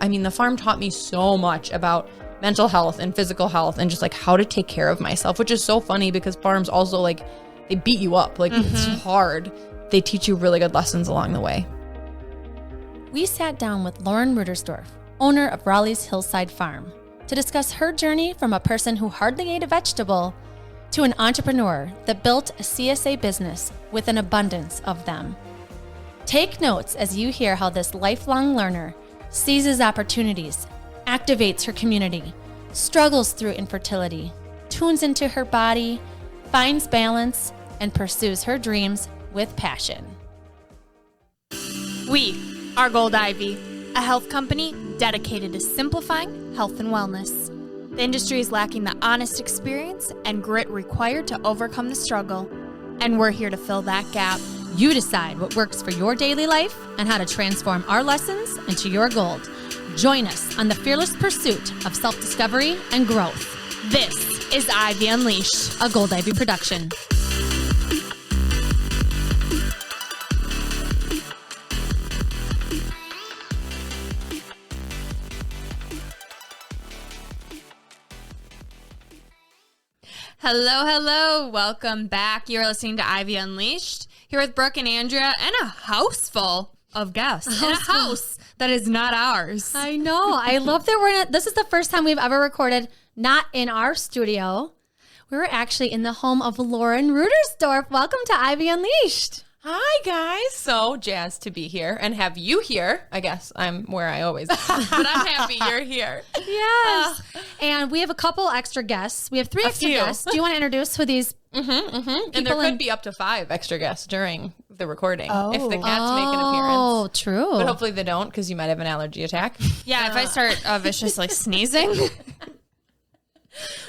I mean, the farm taught me so much about mental health and physical health and just like how to take care of myself, which is so funny because farms also like, they beat you up. Like it's hard. They teach you really good lessons along the way. We sat down with Lauren Rudersdorf, owner of Raleigh's Hillside Farm, to discuss her journey from a person who hardly ate a vegetable to an entrepreneur that built a CSA business with an abundance of them. Take notes as you hear how this lifelong learner seizes opportunities, activates her community, struggles through infertility, tunes into her body, finds balance, and pursues her dreams with passion. We are Gold Ivy, a health company dedicated to simplifying health and wellness. The industry is lacking the honest experience and grit required to overcome the struggle, and we're here to fill that gap. You decide what works for your daily life and how to transform our lessons into your gold. Join us on the fearless pursuit of self-discovery and growth. This is Ivy Unleashed, a Gold Ivy production. Hello. Welcome back. You're listening to Ivy Unleashed, here with Brooke and Andrea, and a house full of guests. In a house that is not ours. I know. I love that we're this is the first time we've ever recorded not in our studio. We were actually in the home of Lauren Rudersdorf. Welcome to Ivy Unleashed. Hi, guys. So jazzed to be here and have you here. I guess I'm where I always am, but I'm happy you're here. Yes. And we have a couple extra guests. We have three extra guests. Do you want to introduce who these And there could be up to 5 extra guests during the recording if the cats make an appearance. Oh, true. But hopefully they don't because you might have an allergy attack. Yeah, if I start viciously sneezing.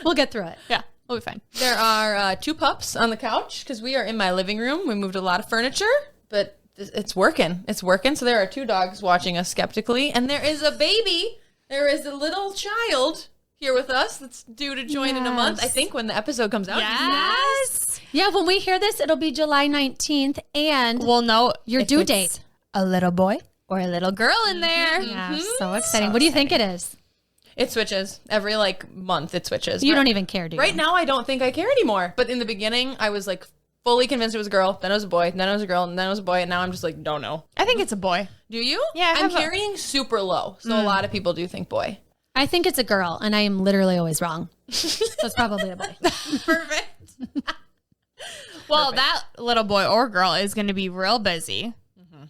We'll get through it. Yeah. We'll be fine. There are 2 pups on the couch because we are in my living room. We moved a lot of furniture, but it's working. It's working. So there are 2 dogs watching us skeptically, and there is a baby. There is a little child here with us that's due to join in a month, I think, when the episode comes out. Yes. Yeah, when we hear this, it'll be July 19th, and we'll know your due date. A little boy or a little girl in there. Yeah, so exciting. What do you think it is? It switches. Every month it switches. You don't even care, do you? Right now I don't think I care anymore. But in the beginning I was fully convinced it was a girl, then it was a boy, then it was a girl, and then it was a boy, and now I'm just don't know. I think it's a boy. Do you? Yeah. I'm carrying super low. So a lot of people do think boy. I think it's a girl, and I am literally always wrong. So it's probably a boy. Perfect. Well, that little boy or girl is going to be real busy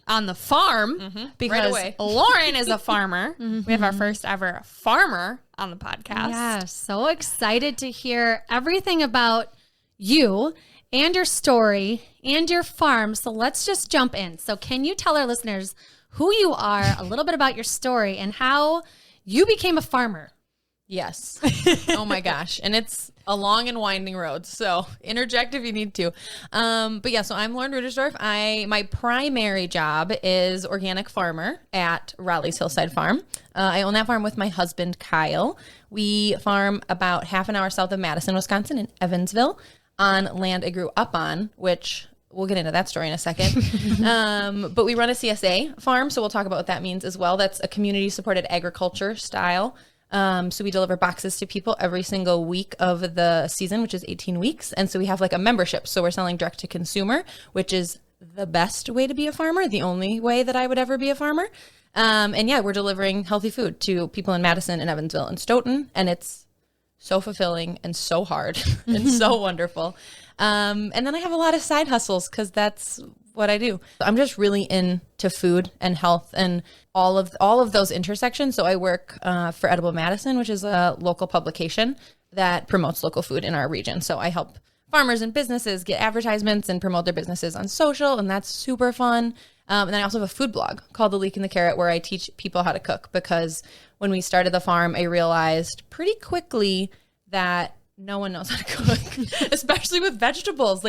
on the farm because Lauren is a farmer. We have our first ever farmer on the podcast. Yeah, so excited to hear everything about you and your story and your farm. So let's just jump in. So can you tell our listeners who you are, a little bit about your story, and how you became a farmer? Yes. Oh my gosh. And it's a long and winding road. So interject if you need to. But yeah, so I'm Lauren Rudersdorf. My primary job is organic farmer at Raleigh's Hillside Farm. I own that farm with my husband, Kyle. We farm about half an hour south of Madison, Wisconsin in Evansville on land I grew up on, which we'll get into that story in a second. But we run a CSA farm. So we'll talk about what that means as well. That's a community supported agriculture style. So we deliver boxes to people every single week of the season, which is 18 weeks. And so we have a membership. So we're selling direct to consumer, which is the best way to be a farmer, the only way that I would ever be a farmer. And yeah, we're delivering healthy food to people in Madison and Evansville and Stoughton. And it's so fulfilling and so hard and so wonderful. And then I have a lot of side hustles because that's what I do. I'm just really into food and health and all of those intersections. So I work for Edible Madison, which is a local publication that promotes local food in our region. So I help farmers and businesses get advertisements and promote their businesses on social, and that's super fun. And then I also have a food blog called The Leek and the Carrot, where I teach people how to cook, because when we started the farm, I realized pretty quickly that no one knows how to cook, especially with vegetables.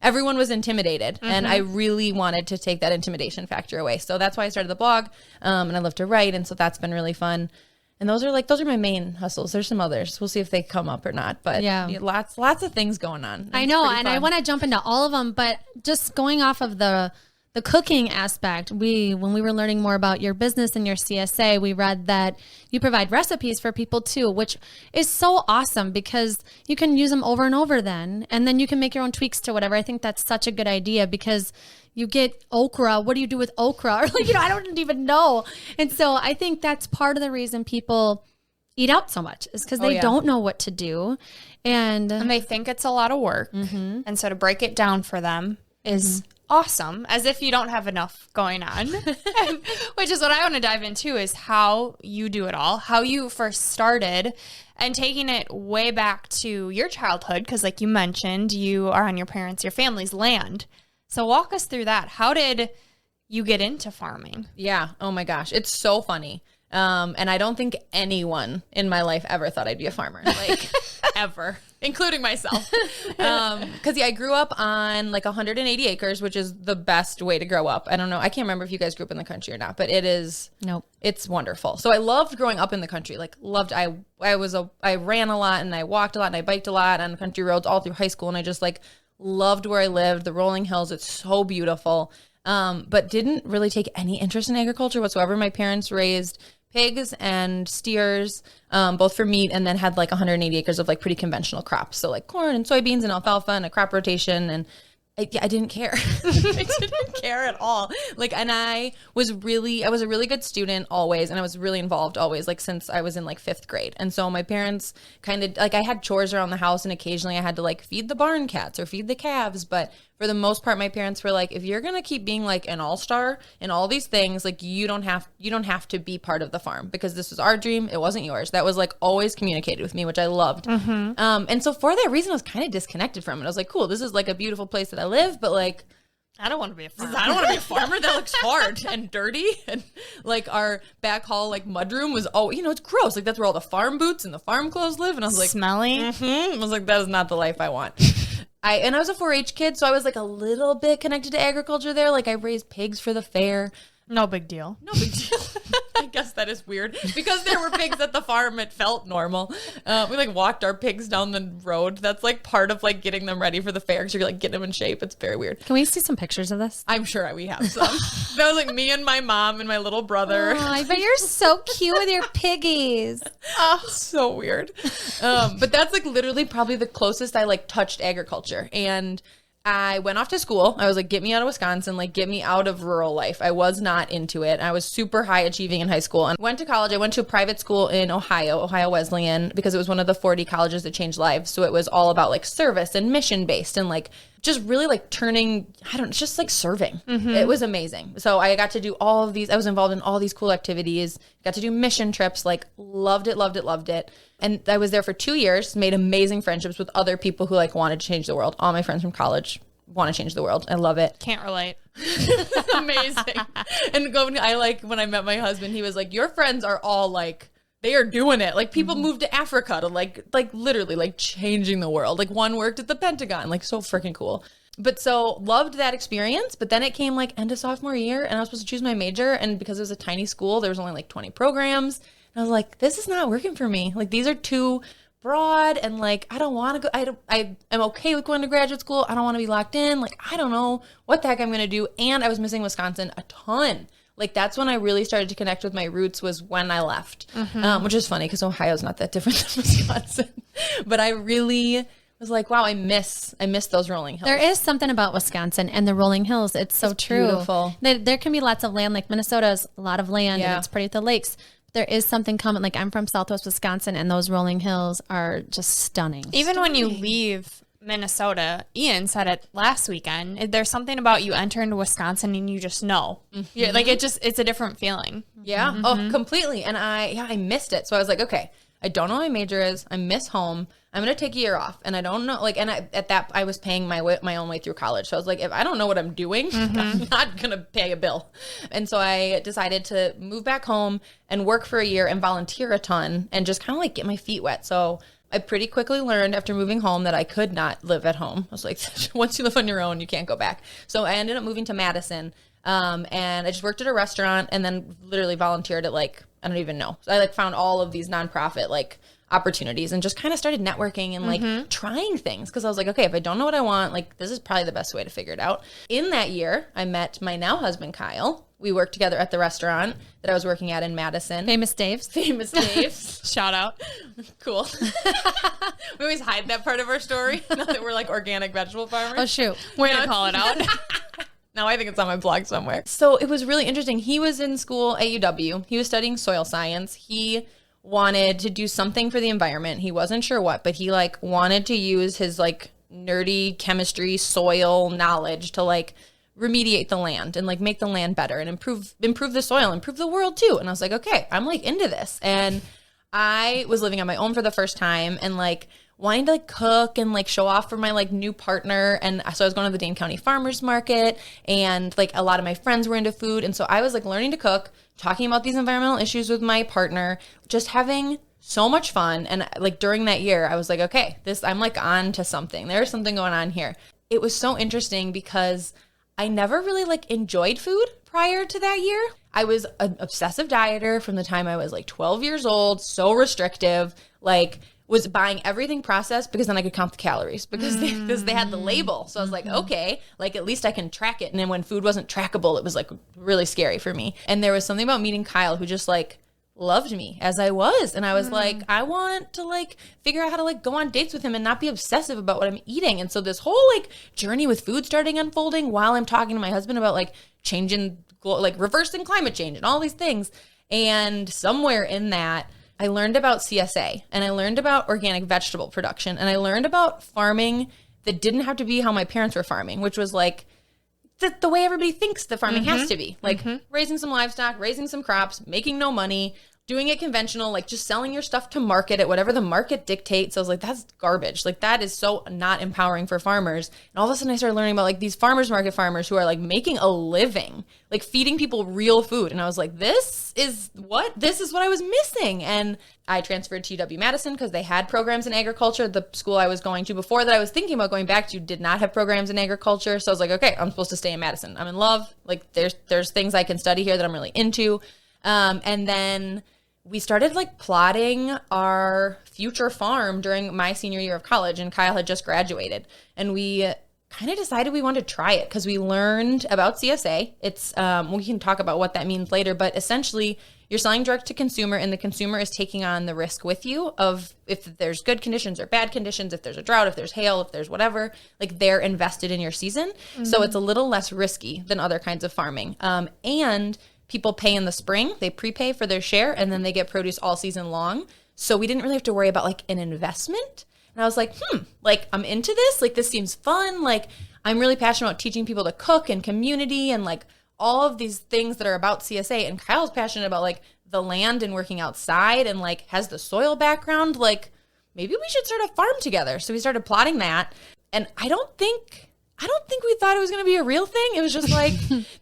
Everyone was intimidated, and I really wanted to take that intimidation factor away. So that's why I started the blog, and I love to write, and so that's been really fun. And those are my main hustles. There's some others. We'll see if they come up or not, but yeah, lots of things going on. I know, and I want to jump into all of them, but just going off of the the cooking aspect, when we were learning more about your business and your CSA, we read that you provide recipes for people too, which is so awesome because you can use them over and over then, and then you can make your own tweaks to whatever. I think that's such a good idea because you get okra. What do you do with okra? Or like, I don't even know. And so I think that's part of the reason people eat out so much is because they don't know what to do. And they think it's a lot of work. And so to break it down for them is awesome, as if you don't have enough going on, which is what I want to dive into is how you do it all, how you first started and taking it way back to your childhood. Because like you mentioned, you are on your family's land. So walk us through that. How did you get into farming? Yeah. Oh my gosh. It's so funny. And I don't think anyone in my life ever thought I'd be a farmer, like ever, including myself. Cause I grew up on like 180 acres, which is the best way to grow up. I don't know. I can't remember if you guys grew up in the country or not, but it's wonderful. So I loved growing up in the country, like loved, I ran a lot and I walked a lot and I biked a lot on country roads all through high school. And I just like loved where I lived, the rolling hills. It's so beautiful. But didn't really take any interest in agriculture whatsoever. My parents raised pigs and steers, both for meat, and then had like 180 acres of like pretty conventional crops. So like corn and soybeans and alfalfa and a crop rotation. And I didn't care. I didn't care at all. Like, and I was a really good student always. And I was really involved always, like since I was in like 5th grade. And so my parents kind of like, I had chores around the house and occasionally I had to like feed the barn cats or feed the calves. But for the most part, my parents were like, if you're going to keep being like an all-star in all these things, like you don't have to be part of the farm because this was our dream. It wasn't yours. That was like always communicated with me, which I loved. And so for that reason, I was kind of disconnected from it. I was like, cool, this is like a beautiful place that I live, but like, I don't want to be a farmer. I don't want to be a farmer. That looks hard and dirty. And like our back hall, like mudroom was, it's gross. Like that's where all the farm boots and the farm clothes live. And I was like, smelly. I was like, that is not the life I want. I was a 4-H kid, so I was like a little bit connected to agriculture there. Like I raised pigs for the fair. No big deal. No big deal. I guess that is weird. Because there were pigs at the farm, it felt normal. We like walked our pigs down the road. That's like part of like getting them ready for the fair because you're like getting them in shape. It's very weird. Can we see some pictures of this? I'm sure we have some. That was like me and my mom and my little brother. Oh, I bet you're so cute with your piggies. Oh, so weird. But that's like literally probably the closest I like touched agriculture. And I went off to school. I was like, get me out of Wisconsin, like get me out of rural life. I was not into it. I was super high achieving in high school and went to college. I went to a private school in Ohio Wesleyan, because it was one of the 40 colleges that changed lives. So it was all about like service and mission based and like just really like just like serving. It was amazing. So I got to do all of these. I was involved in all these cool activities, got to do mission trips, like loved it. And I was there for 2 years, made amazing friendships with other people who like wanted to change the world. All my friends from college want to change the world. I love it. Can't relate. It's amazing. And when I met my husband, he was like, your friends are all like, they are doing it. Like people moved to Africa to like literally like changing the world. Like one worked at the Pentagon, like so freaking cool. But so loved that experience. But then it came like end of sophomore year and I was supposed to choose my major. And because it was a tiny school, there was only like 20 programs. And I was like, this is not working for me. Like these are too broad and like, I don't want to go. I am okay with going to graduate school. I don't want to be locked in. Like, I don't know what the heck I'm going to do. And I was missing Wisconsin a ton. Like that's when I really started to connect with my roots, was when I left, which is funny because Ohio's not that different than Wisconsin. But I really was like, wow, I miss those rolling hills. There is something about Wisconsin and the rolling hills. It's so true. Beautiful. There can be lots of land. Like Minnesota's a lot of land and it's pretty at the lakes. There is something coming. Like I'm from Southwest Wisconsin and those rolling hills are just stunning. Even when you leave Minnesota, Ian said it last weekend, there's something about you enter into Wisconsin and you just know. Yeah, like it's a different feeling. Yeah. Oh, completely. And I missed it. So I was like, okay, I don't know what my major is. I miss home. I'm going to take a year off. And I don't know, like, and I was paying my own way through college. So I was like, if I don't know what I'm doing, I'm not going to pay a bill. And so I decided to move back home and work for a year and volunteer a ton and just kind of like get my feet wet. So I pretty quickly learned after moving home that I could not live at home. I was like, once you live on your own, you can't go back. So I ended up moving to Madison. And I just worked at a restaurant and then literally volunteered at like, I don't even know. So I like found all of these nonprofit like opportunities and just kind of started networking and like trying things. Cause I was like, okay, if I don't know what I want, like this is probably the best way to figure it out. In that year, I met my now husband, Kyle. We worked together at the restaurant that I was working at in Madison. Famous Dave's. Famous Dave's. Shout out. Cool. We always hide that part of our story. Now that we're like organic vegetable farmers. Oh, shoot. Way to call it out. Now I think it's on my blog somewhere. So it was really interesting. He was in school at UW. He was studying soil science. He wanted to do something for the environment. He wasn't sure what, but he like wanted to use his like nerdy chemistry soil knowledge to like remediate the land and like make the land better and improve the soil, improve the world too. And I was like, okay, I'm like into this. And I was living on my own for the first time and like wanting to like cook and like show off for my like new partner. And so I was going to the Dane County Farmers Market and like a lot of my friends were into food. And so I was like learning to cook, talking about these environmental issues with my partner, just having so much fun. And like during that year, I was like, okay, I'm like on to something. There's something going on here. It was so interesting because I never really like enjoyed food prior to that year. I was an obsessive dieter from the time I was like 12 years old, so restrictive, like was buying everything processed because then I could count the calories because they had the label. So I was like, okay, like at least I can track it. And then when food wasn't trackable, it was like really scary for me. And there was something about meeting Kyle who just like loved me as I was. And I was like, I want to like figure out how to like go on dates with him and not be obsessive about what I'm eating. And so this whole like journey with food starting unfolding while I'm talking to my husband about like changing, like reversing climate change and all these things. And somewhere in that, I learned about CSA and I learned about organic vegetable production and I learned about farming that didn't have to be how my parents were farming, which was like the way everybody thinks the farming has to be. Like raising some livestock, raising some crops, making no money, doing it conventional, like just selling your stuff to market at whatever the market dictates. I was like, that's garbage. Like that is so not empowering for farmers. And all of a sudden I started learning about like these farmers market farmers who are like making a living, like feeding people real food. And I was like, this is what I was missing. And I transferred to UW-Madison because they had programs in agriculture. The school I was going to before that I was thinking about going back to did not have programs in agriculture. So I was like, okay, I'm supposed to stay in Madison. I'm in love. Like there's things I can study here that I'm really into. And then we started like plotting our future farm during my senior year of college, and Kyle had just graduated, and we kind of decided we wanted to try it because we learned about CSA. It's we can talk about what that means later, but essentially you're selling direct to consumer and the consumer is taking on the risk with you of if there's good conditions or bad conditions, if there's a drought, if there's hail, if there's whatever, like they're invested in your season. So it's a little less risky than other kinds of farming. And people pay in the spring, they prepay for their share, and then they get produce all season long. So we didn't really have to worry about like an investment. And I was like, like I'm into this. Like this seems fun. Like I'm really passionate about teaching people to cook and community and like all of these things that are about CSA. And Kyle's passionate about like the land and working outside and like has the soil background. Like maybe we should start a farm together. So we started plotting that. And I don't think we thought it was going to be a real thing. It was just like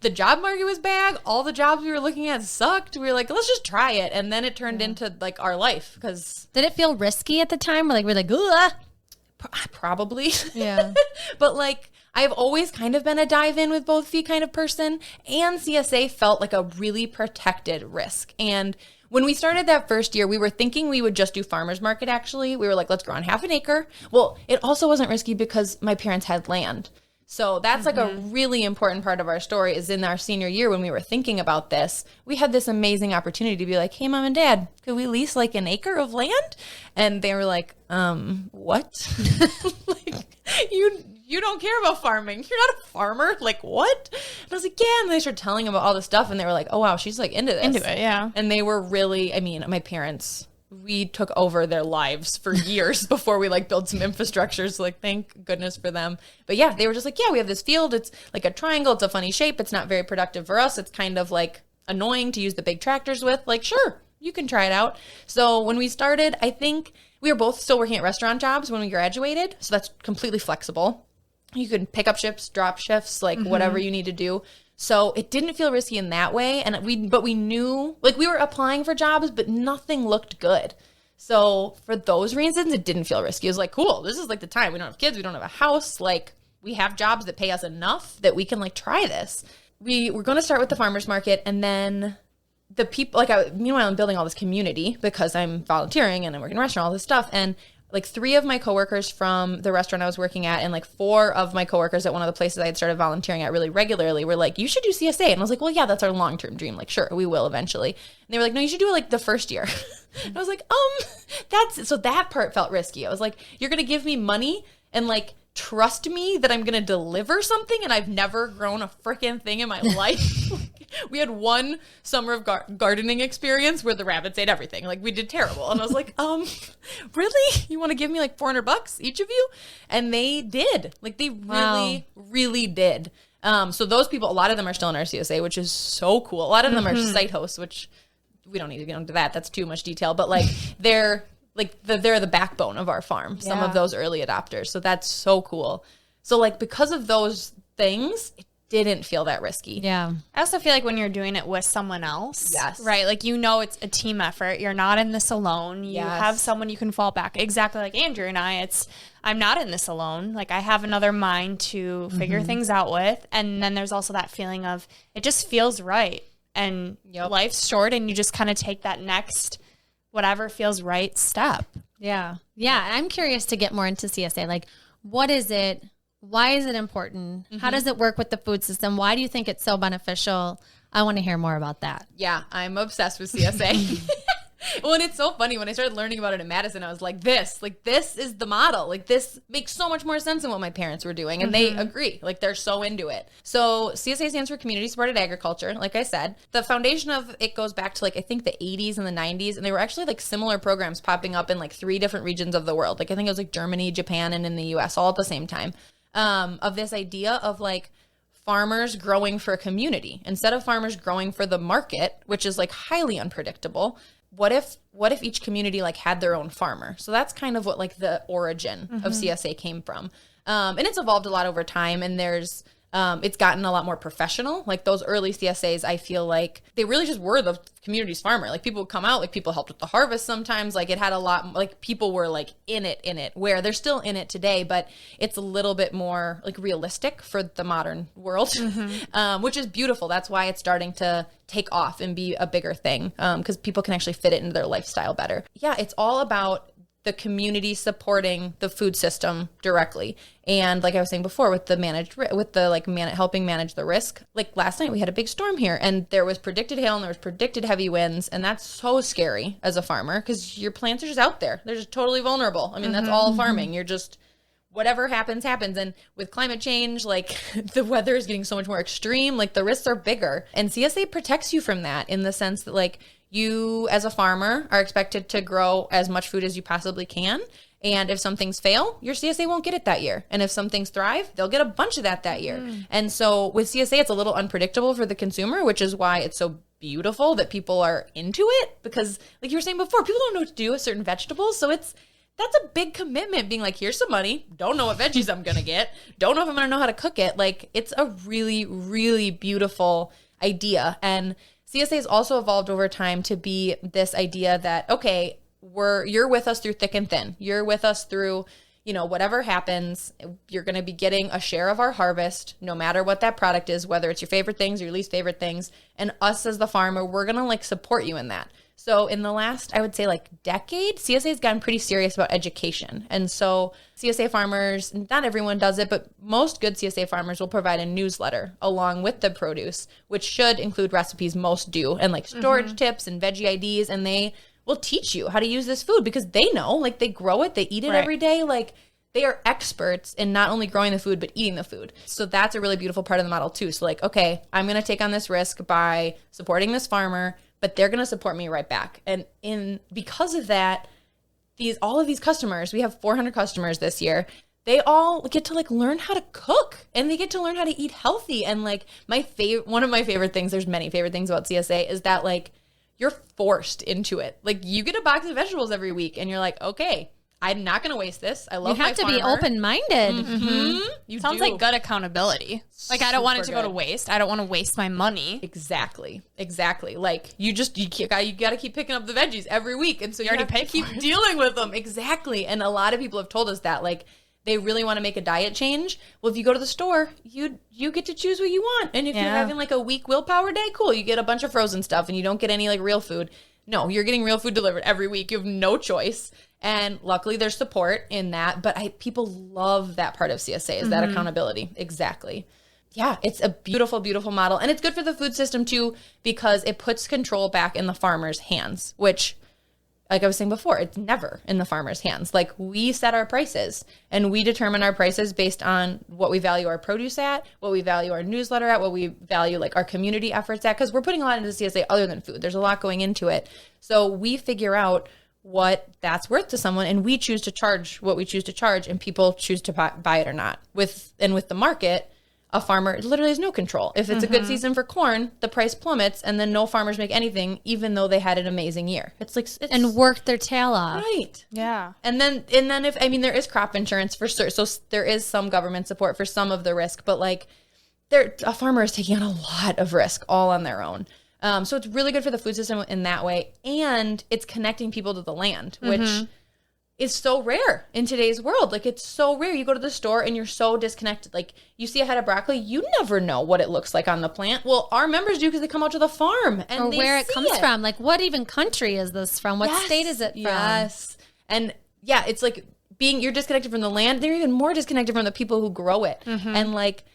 the job market was bad. All the jobs we were looking at sucked. We were like, let's just try it. And then it turned into like our life. Because did it feel risky at the time? We're like, ugh. Probably. Yeah. But like I've always kind of been a dive in with both feet kind of person. And CSA felt like a really protected risk. And when we started that first year, we were thinking we would just do farmers market, actually. We were like, let's grow on half an acre. Well, it also wasn't risky because my parents had land. So that's like a really important part of our story is in our senior year when we were thinking about this, we had this amazing opportunity to be like, hey, mom and dad, could we lease like an acre of land? And they were like, what? Like, you don't care about farming. You're not a farmer. Like, what? And I was like, yeah. And they started telling them about all this stuff. And they were like, oh, wow, she's like into this. Into it, yeah. And they were really, I mean, my parents, we took over their lives for years before we like built some infrastructure. So like, thank goodness for them. But yeah, they were just like, yeah, we have this field. It's like a triangle. It's a funny shape. It's not very productive for us. It's kind of like annoying to use the big tractors with. Like, sure, you can try it out. So when we started, I think we were both still working at restaurant jobs when we graduated. So that's completely flexible. You can pick up shifts, drop shifts, like whatever you need to do. So it didn't feel risky in that way. But we knew, like we were applying for jobs, but nothing looked good. So for those reasons, it didn't feel risky. It was like, cool, this is like the time. We don't have kids. We don't have a house. Like we have jobs that pay us enough that we can like try this. We were going to start with the farmer's market. And then the people, like, meanwhile, I'm building all this community because I'm volunteering and I'm working in a restaurant, all this stuff. And like 3 of my coworkers from the restaurant I was working at and like 4 of my coworkers at one of the places I had started volunteering at really regularly were like, you should do CSA. And I was like, well, yeah, that's our long-term dream. Like, sure, we will eventually. And they were like, no, you should do it like the first year. And I was like, so that part felt risky. I was like, you're going to give me money and like trust me that I'm going to deliver something, and I've never grown a freaking thing in my life. We had one summer of gardening experience where the rabbits ate everything. Like, we did terrible. And I was like, really? You want to give me like $400 each of you? And they did. Like, they really, really did. So those people, a lot of them are still in our CSA, which is so cool. A lot of them are site hosts, which we don't need to get into that. That's too much detail. But like, they're the backbone of our farm, some of those early adopters. So that's so cool. So like, because of those things, it didn't feel that risky. Yeah. I also feel like when you're doing it with someone else, right? Like, you know, it's a team effort. You're not in this alone. You have someone you can fall back. Exactly like Andrew and I, I'm not in this alone. Like, I have another mind to figure things out with. And then there's also that feeling of it just feels right. And life's short, and you just kind of take that next whatever feels right step. Yeah. Yeah. I'm curious to get more into CSA. Like, what is it? Why is it important? How does it work with the food system? Why do you think it's so beneficial? I want to hear more about that. Yeah, I'm obsessed with CSA. Well, and it's so funny. When I started learning about it in Madison, I was like, this is the model. Like, this makes so much more sense than what my parents were doing. And they agree. Like, they're so into it. So CSA stands for Community Supported Agriculture. Like I said, the foundation of it goes back to like, I think the 80s and the 90s. And they were actually like similar programs popping up in like 3 different regions of the world. Like, I think it was like Germany, Japan, and in the US all at the same time. Of this idea of like farmers growing for a community instead of farmers growing for the market, which is like highly unpredictable. What if each community like had their own farmer? So that's kind of what like the origin of CSA came from. And it's evolved a lot over time, and there's it's gotten a lot more professional. Like, those early CSAs, I feel like they really just were the community's farmer. Like, people would come out, like people helped with the harvest sometimes. Like, it had a lot, like people were like in it, where they're still in it today, but it's a little bit more like realistic for the modern world, which is beautiful. That's why it's starting to take off and be a bigger thing, because people can actually fit it into their lifestyle better. Yeah, it's all about the community supporting the food system directly. And like I was saying before, with the helping manage the risk. Like, last night we had a big storm here, and there was predicted hail and there was predicted heavy winds. And that's so scary as a farmer, because your plants are just out there. They're just totally vulnerable. I mean, that's all farming. You're just, whatever happens. And with climate change, like, the weather is getting so much more extreme. Like, the risks are bigger. And CSA protects you from that, in the sense that like, you as a farmer are expected to grow as much food as you possibly can. And if some things fail, your CSA won't get it that year. And if some things thrive, they'll get a bunch of that year. And so with CSA, it's a little unpredictable for the consumer, which is why it's so beautiful that people are into it. Because like you were saying before, people don't know what to do with certain vegetables. So that's a big commitment, being like, here's some money, don't know what veggies I'm going to get, don't know if I'm going to know how to cook it. Like, it's a really, really beautiful idea. And CSA has also evolved over time to be this idea that, okay, you're with us through thick and thin. You're with us through, whatever happens, you're going to be getting a share of our harvest, no matter what that product is, whether it's your favorite things or your least favorite things. And us as the farmer, we're going to like support you in that. So in the last, I would say like decade, CSA has gotten pretty serious about education. And so CSA farmers, not everyone does it, but most good CSA farmers will provide a newsletter along with the produce, which should include recipes, most do, and like storage tips and veggie IDs. And they will teach you how to use this food, because they know, like, they grow it, they eat it every day. Like, they are experts in not only growing the food, but eating the food. So that's a really beautiful part of the model too. So like, okay, I'm going to take on this risk by supporting this farmer, but they're going to support me right back. And because of that, all of these customers, we have 400 customers this year, they all get to like learn how to cook, and they get to learn how to eat healthy. And like, one of my favorite things, there's many favorite things about CSA, is that like, you're forced into it. Like, you get a box of vegetables every week, and you're like, okay, I'm not going to waste this. I love my farmer. You have to be open-minded. You Sounds like good accountability. Like, I don't want it to go to waste. I don't want to waste my money. Exactly. Like, you got to keep picking up the veggies every week. And so you already keep dealing with them. Exactly. And a lot of people have told us that, like, they really want to make a diet change. Well, if you go to the store, you get to choose what you want. And if you're having like a weak willpower day, cool. You get a bunch of frozen stuff and you don't get any like real food. No, you're getting real food delivered every week. You have no choice. And luckily there's support in that. But people love that part of CSA is that accountability. Exactly. Yeah, it's a beautiful, beautiful model. And it's good for the food system too, because it puts control back in the farmer's hands, which, like I was saying before, it's never in the farmer's hands. Like, we set our prices and we determine our prices based on what we value our produce at, what we value our newsletter at, what we value like our community efforts at, because we're putting a lot into CSA other than food. There's a lot going into it. So we figure out what that's worth to someone, and we choose to charge what we choose to charge, and people choose to buy it or not. With the market, a farmer literally has no control. If it's a good season for corn, the price plummets, and then no farmers make anything, even though they had an amazing year. And worked their tail off. Right. Yeah. And then there is crop insurance for sure. So there is some government support for some of the risk, but like a farmer is taking on a lot of risk all on their own. So it's really good for the food system in that way. And it's connecting people to the land, which is so rare in today's world. Like, it's so rare. You go to the store and you're so disconnected. Like, you see a head of broccoli, you never know what it looks like on the plant. Well, our members do, because they come out to the farm and or they where it see comes from. Like, what even country is this from? What state is it from? Yes. And yeah, it's like you're disconnected from the land. They're even more disconnected from the people who grow it. And like,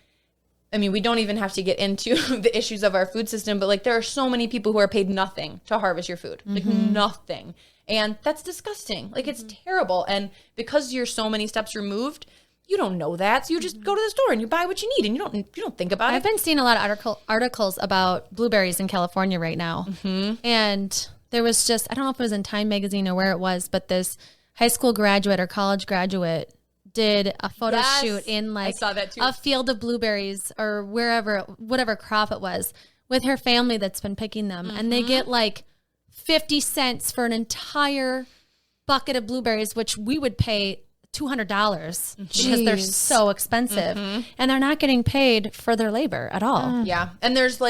I mean, we don't even have to get into the issues of our food system, but like, there are so many people who are paid nothing to harvest your food. Like, nothing. And that's disgusting. Like, it's terrible. And because you're so many steps removed, you don't know that. So you just go to the store and you buy what you need, and you don't think about it. I've been seeing a lot of articles about blueberries in California right now. And there was just, I don't know if it was in Time magazine or where it was, but this high school graduate or college graduate did a photo shoot in like I saw that too. A field of blueberries or whatever crop it was, with her family that's been picking them. And they get like 50 cents for an entire bucket of blueberries, which we would pay $200 because they're so expensive. And they're not getting paid for their labor at all. Yeah. And there's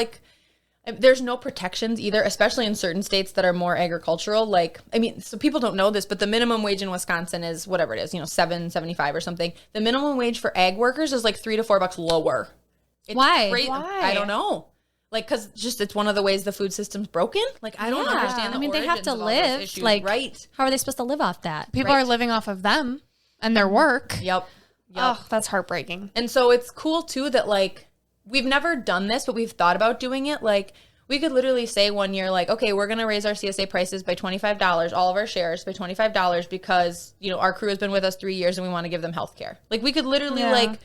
no protections either, especially in certain states that are more agricultural. Like, I mean, so people don't know this, but the minimum wage in Wisconsin is whatever it is, $7.75 or something. The minimum wage for ag workers is like $3 to $4 lower. It's Why? crazy. Why? I don't know. Like, because it's one of the ways the food system's broken. Like, I don't understand. I mean, they have to live. Like, how are they supposed to live off that? People are living off of them and their work. Yep. Oh, that's heartbreaking. And so it's cool too that like, we've never done this, but we've thought about doing it. Like, we could literally say one year, like, okay, we're going to raise our CSA prices by $25, all of our shares by $25, because, our crew has been with us 3 years and we want to give them health care. Like, we could literally like,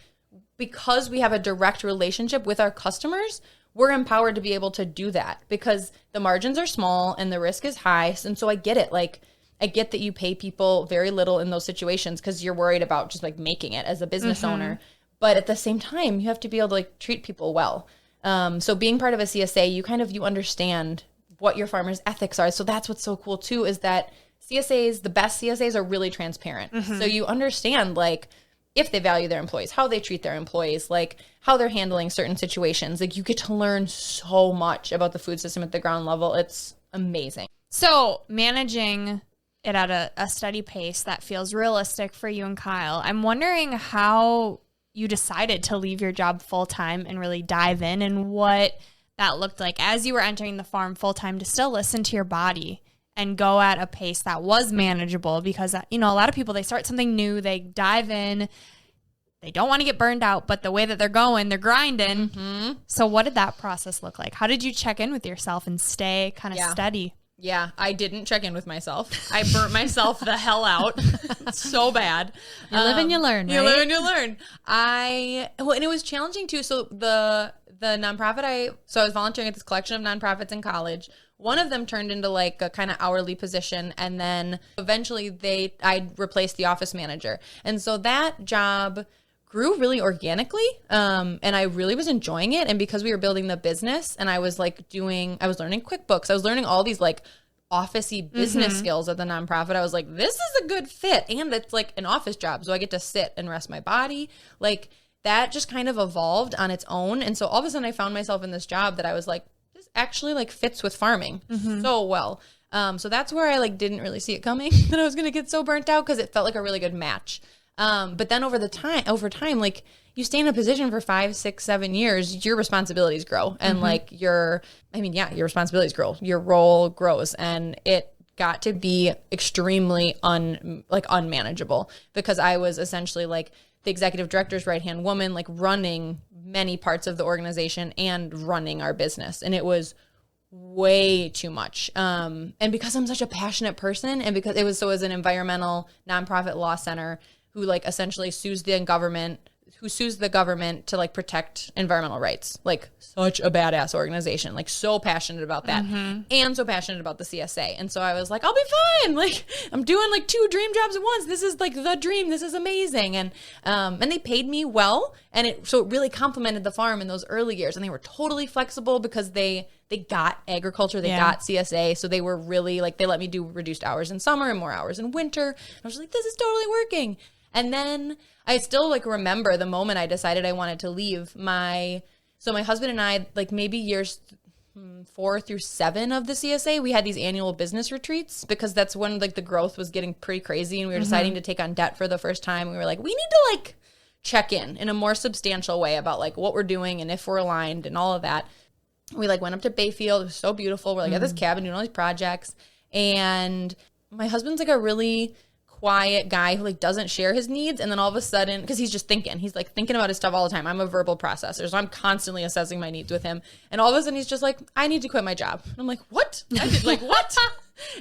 because we have a direct relationship with our customers, we're empowered to be able to do that, because the margins are small and the risk is high. And so I get it. Like, I get that you pay people very little in those situations because you're worried about just like making it as a business owner. But at the same time, you have to be able to like treat people well. So being part of a CSA, you understand what your farmers' ethics are. So that's what's so cool too, is that the best CSAs are really transparent. So you understand like if they value their employees, how they treat their employees, like how they're handling certain situations. Like, you get to learn so much about the food system at the ground level. It's amazing. So managing it at a steady pace that feels realistic for you and Kyle, I'm wondering how you decided to leave your job full-time and really dive in, and what that looked like as you were entering the farm full-time to still listen to your body and go at a pace that was manageable. Because, a lot of people, they start something new, they dive in, they don't want to get burned out, but the way that they're going, they're grinding. So what did that process look like? How did you check in with yourself and stay kind of steady? Yeah, I didn't check in with myself. I burnt myself the hell out. So bad. You live and you learn, right? You live and you learn. And it was challenging too. So the nonprofit I was volunteering at this collection of nonprofits in college. One of them turned into like a kind of hourly position, and then eventually I replaced the office manager. And so that job grew really organically, and I really was enjoying it. And because we were building the business, and I was learning QuickBooks, I was learning all these like office-y business skills at the nonprofit. I was like, this is a good fit, and it's like an office job, so I get to sit and rest my body. Like, that just kind of evolved on its own. And so all of a sudden I found myself in this job that I was like, this actually like fits with farming so well. So that's where I like didn't really see it coming that I was going to get so burnt out, because it felt like a really good match. But then over time, like you stay in a position for 5, 6, 7 years, your responsibilities grow. And like your responsibilities grow, your role grows. And it got to be extremely unmanageable because I was essentially like the executive director's right-hand woman, like running many parts of the organization and running our business. And it was way too much. And because I'm such a passionate person, and because it was an environmental nonprofit law center who like essentially sues the government to like protect environmental rights, like such a badass organization, like so passionate about that and so passionate about the CSA. And so I was like, I'll be fine. Like I'm doing like 2 dream jobs at once. This is like the dream. This is amazing. And they paid me well. And it really complemented the farm in those early years. And they were totally flexible because they got agriculture, they got CSA. So they were really like, they let me do reduced hours in summer and more hours in winter. I was like, this is totally working. And then I still like remember the moment I decided I wanted to leave. My husband and I, like maybe years 4 through 7 of the CSA, we had these annual business retreats because that's when like the growth was getting pretty crazy and we were deciding to take on debt for the first time. We were like, we need to like check in a more substantial way about like what we're doing and if we're aligned and all of that. We like went up to Bayfield. It was so beautiful. We're like at this cabin doing all these projects. And my husband's like a really quiet guy who like doesn't share his needs, and then all of a sudden, because he's like thinking about his stuff all the time. I'm a verbal processor, so I'm constantly assessing my needs with him, and all of a sudden he's just like, I need to quit my job. And I'm like, what? I did like what?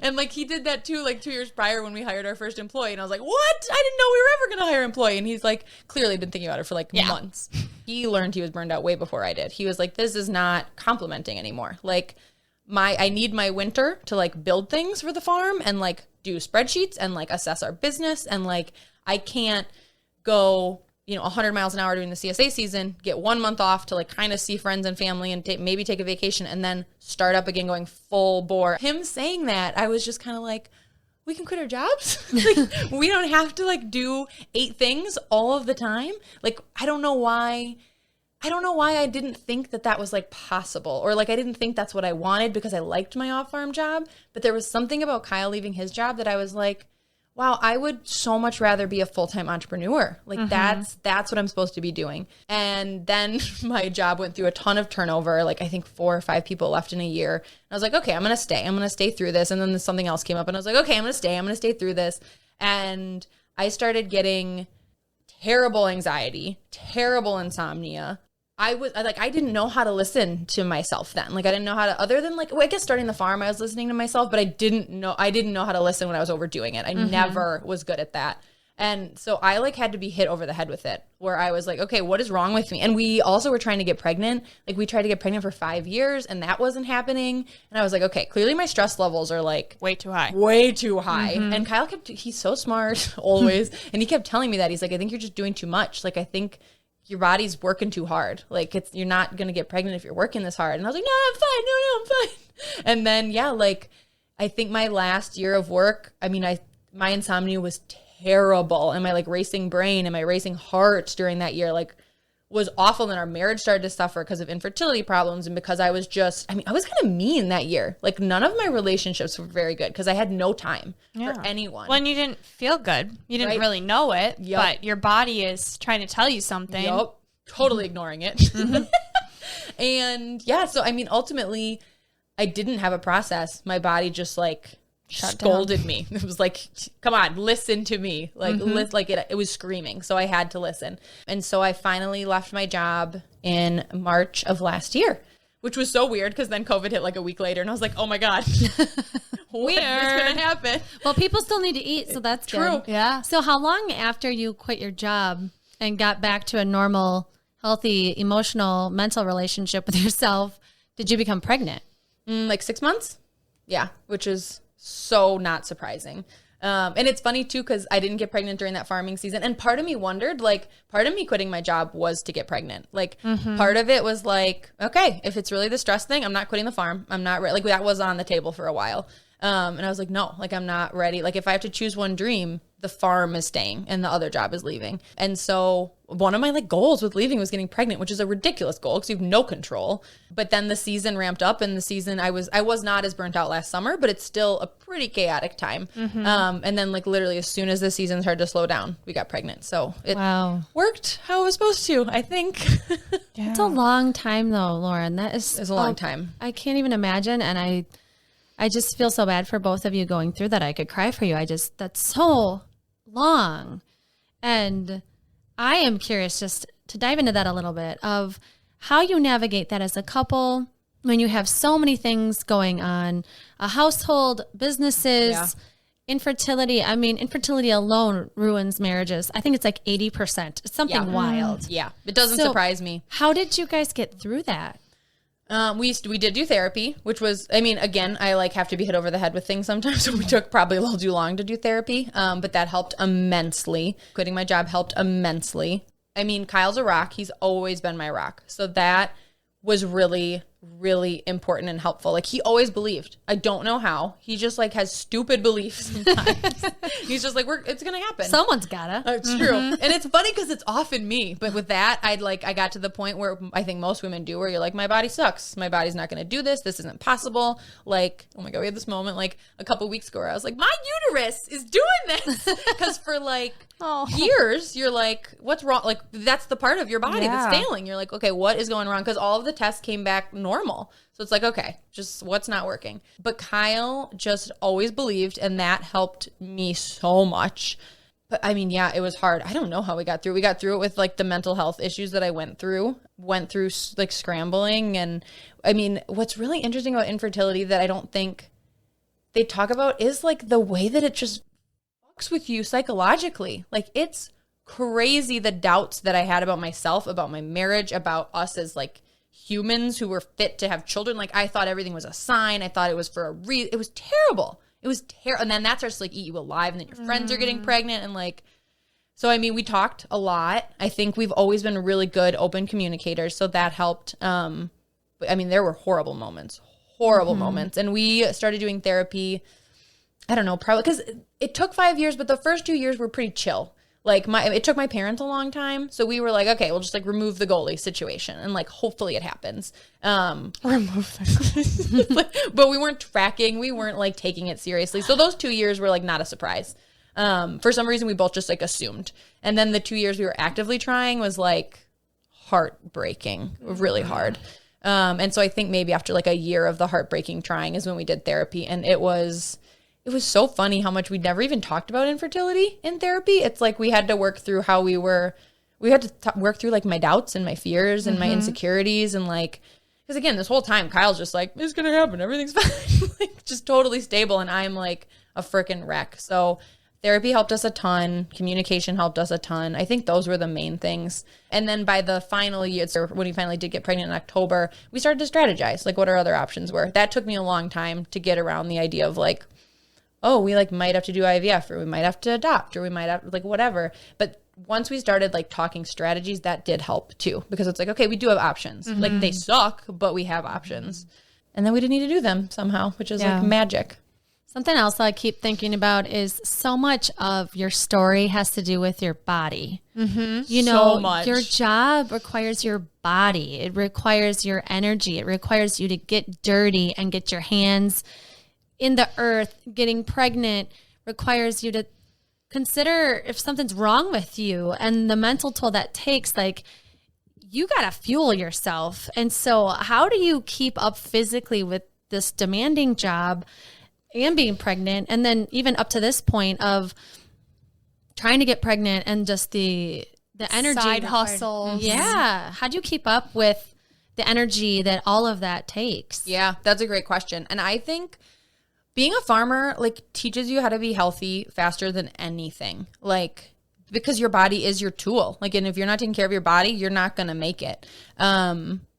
And like he did that too, like 2 years prior when we hired our first employee, and I was like, what? I didn't know we were ever gonna hire an employee. And he's like clearly been thinking about it for like months. He learned he was burned out way before I did. He was like, this is not complimenting anymore. Like I need my winter to like build things for the farm and like do spreadsheets and like assess our business. And like, I can't go, 100 miles an hour during the CSA season, get 1 month off to like kind of see friends and family and maybe take a vacation and then start up again going full bore. Him saying that, I was just kind of like, we can quit our jobs. Like, we don't have to like do 8 things all of the time. Like, I don't know why I didn't think that was like possible, or like I didn't think that's what I wanted because I liked my off-farm job. But there was something about Kyle leaving his job that I was like, wow, I would so much rather be a full-time entrepreneur. Like that's what I'm supposed to be doing. And then my job went through a ton of turnover. Like I think 4 or 5 people left in a year. And I was like, okay, I'm going to stay through this. And then something else came up and I was like, okay, I'm going to stay through this. And I started getting terrible anxiety, terrible insomnia. I didn't know how to listen to myself then. Like I didn't know how to, other than like, I guess starting the farm, I was listening to myself, but I didn't know how to listen when I was overdoing it. I never was good at that. And so I like had to be hit over the head with it, where I was like, okay, what is wrong with me? And we also were trying to get pregnant. Like we tried to get pregnant for 5 years and that wasn't happening. And I was like, okay, clearly my stress levels are like way too high. And Kyle he's so smart always. And he kept telling me that. He's like, I think you're just doing too much. Like, I think your body's working too hard. Like you're not going to get pregnant if you're working this hard. And I was like, no, I'm fine. No, I'm fine. And then, like, I think my last year of work, my insomnia was terrible. And my like racing brain and my racing heart during that year, like was awful. And our marriage started to suffer because of infertility problems. And because I was I was kind of mean that year. Like none of my relationships were very good because I had no time for anyone. When you didn't feel good, you didn't really know it, but your body is trying to tell you something. Yep. Totally ignoring it. And so, ultimately I didn't have a process. My body just like scolded me. It was like, come on, listen to me. Like, it was screaming. So I had to listen. And so I finally left my job in March of last year, which was so weird because then COVID hit like a week later and I was like, oh my God, what is going to happen? Well, people still need to eat. So that's true. Good. Yeah. So how long after you quit your job and got back to a normal, healthy, emotional, mental relationship with yourself did you become pregnant? Like 6 months. Yeah. Which is so not surprising. And it's funny too, because I didn't get pregnant during that farming season. And part of me wondered, like, part of me quitting my job was to get pregnant. Like, part of it was like, okay, if it's really the stress thing, I'm not quitting the farm. I'm not like that was on the table for a while. And I was like, no, like, I'm not ready. Like, if I have to choose one dream, the farm is staying and the other job is leaving. And so one of my like goals with leaving was getting pregnant, which is a ridiculous goal because you have no control. But then the season ramped up, and the season I was not as burnt out last summer, but it's still a pretty chaotic time. And then like literally as soon as the season started to slow down, we got pregnant. So it worked how it was supposed to, I think. It's a long time though, Lauren. It's a long time. I can't even imagine. And I just feel so bad for both of you going through that. I could cry for you. That's so long. And I am curious just to dive into that a little bit of how you navigate that as a couple when you have so many things going on, a household, businesses, infertility. I mean, infertility alone ruins marriages. I think it's like 80%. It's something wild. Yeah. It doesn't surprise me. How did you guys get through that? We did do therapy, which was, I mean, again, I like have to be hit over the head with things sometimes. So we took probably a little too long to do therapy. But that helped immensely. Quitting my job helped immensely. I mean, Kyle's a rock. He's always been my rock. So that was really, really important and helpful. Like he always believed. I don't know how. He just like has stupid beliefs sometimes. He's just like, it's going to happen. Someone's gotta. It's true. And it's funny because it's often me. But with that, I got to the point where I think most women do, where you're like, my body sucks. My body's not going to do this. This isn't possible. Like, oh my God, we had this moment like a couple weeks ago where I was like, my uterus is doing this. Because for like years, you're like, what's wrong? Like, that's the part of your body that's failing. You're like, okay, what is going wrong? Because all of the tests came back normal. So it's like, okay, just what's not working? But Kyle just always believed, and that helped me so much. But I mean, yeah, it was hard. I don't know how we got through. We got through it with like the mental health issues that I went through like scrambling. And I mean, what's really interesting about infertility that I don't think they talk about is like the way that it just fucks with you psychologically. Like it's crazy the doubts that I had about myself, about my marriage, about us as like humans who were fit to have children. Like I thought everything was a sign. I thought it was for a reason. It was terrible. It was terrible. And then that starts to like eat you alive, and then your friends are getting pregnant. And like, so I mean, we talked a lot. I think we've always been really good, open communicators. So that helped. But I mean, there were horrible moments. And we started doing therapy, I don't know, probably because it took 5 years, but the first 2 years were pretty chill. Like it took my parents a long time. So we were like, okay, we'll just like remove the goalie situation and like, hopefully it happens. Remove the goalie. But we weren't tracking. We weren't like taking it seriously. So those 2 years were like not a surprise. For some reason we both just like assumed. And then the 2 years we were actively trying was like heartbreaking, really hard. And so I think maybe after like a year of the heartbreaking trying is when we did therapy. And it was so funny how much we'd never even talked about infertility in therapy. It's like we had to work through how we had to work through like my doubts and my fears and my insecurities. And like, because again, this whole time, Kyle's just like, it's going to happen. Everything's fine. Like just totally stable. And I'm like a freaking wreck. So therapy helped us a ton. Communication helped us a ton. I think those were the main things. And then by the final year, so when we finally did get pregnant in October, we started to strategize, like what our other options were. That took me a long time to get around the idea of like, oh, we like might have to do IVF, or we might have to adopt, or we might have like whatever. But once we started like talking strategies, that did help too, because it's like, okay, we do have options. Like they suck, but we have options. And then we didn't need to do them somehow, which is like magic. Something else I keep thinking about is so much of your story has to do with your body. You know, your job requires your body. It requires your energy. It requires you to get dirty and get your hands in the earth. Getting pregnant requires you to consider if something's wrong with you, and the mental toll that takes. Like, you got to fuel yourself. And so how do you keep up physically with this demanding job and being pregnant, and then even up to this point of trying to get pregnant and just the energy side hustle? Yeah. How do you keep up with the energy that all of that takes? Yeah, that's a great question. And I think being a farmer like teaches you how to be healthy faster than anything. Like, because your body is your tool. Like, and if you're not taking care of your body, you're not going to make it.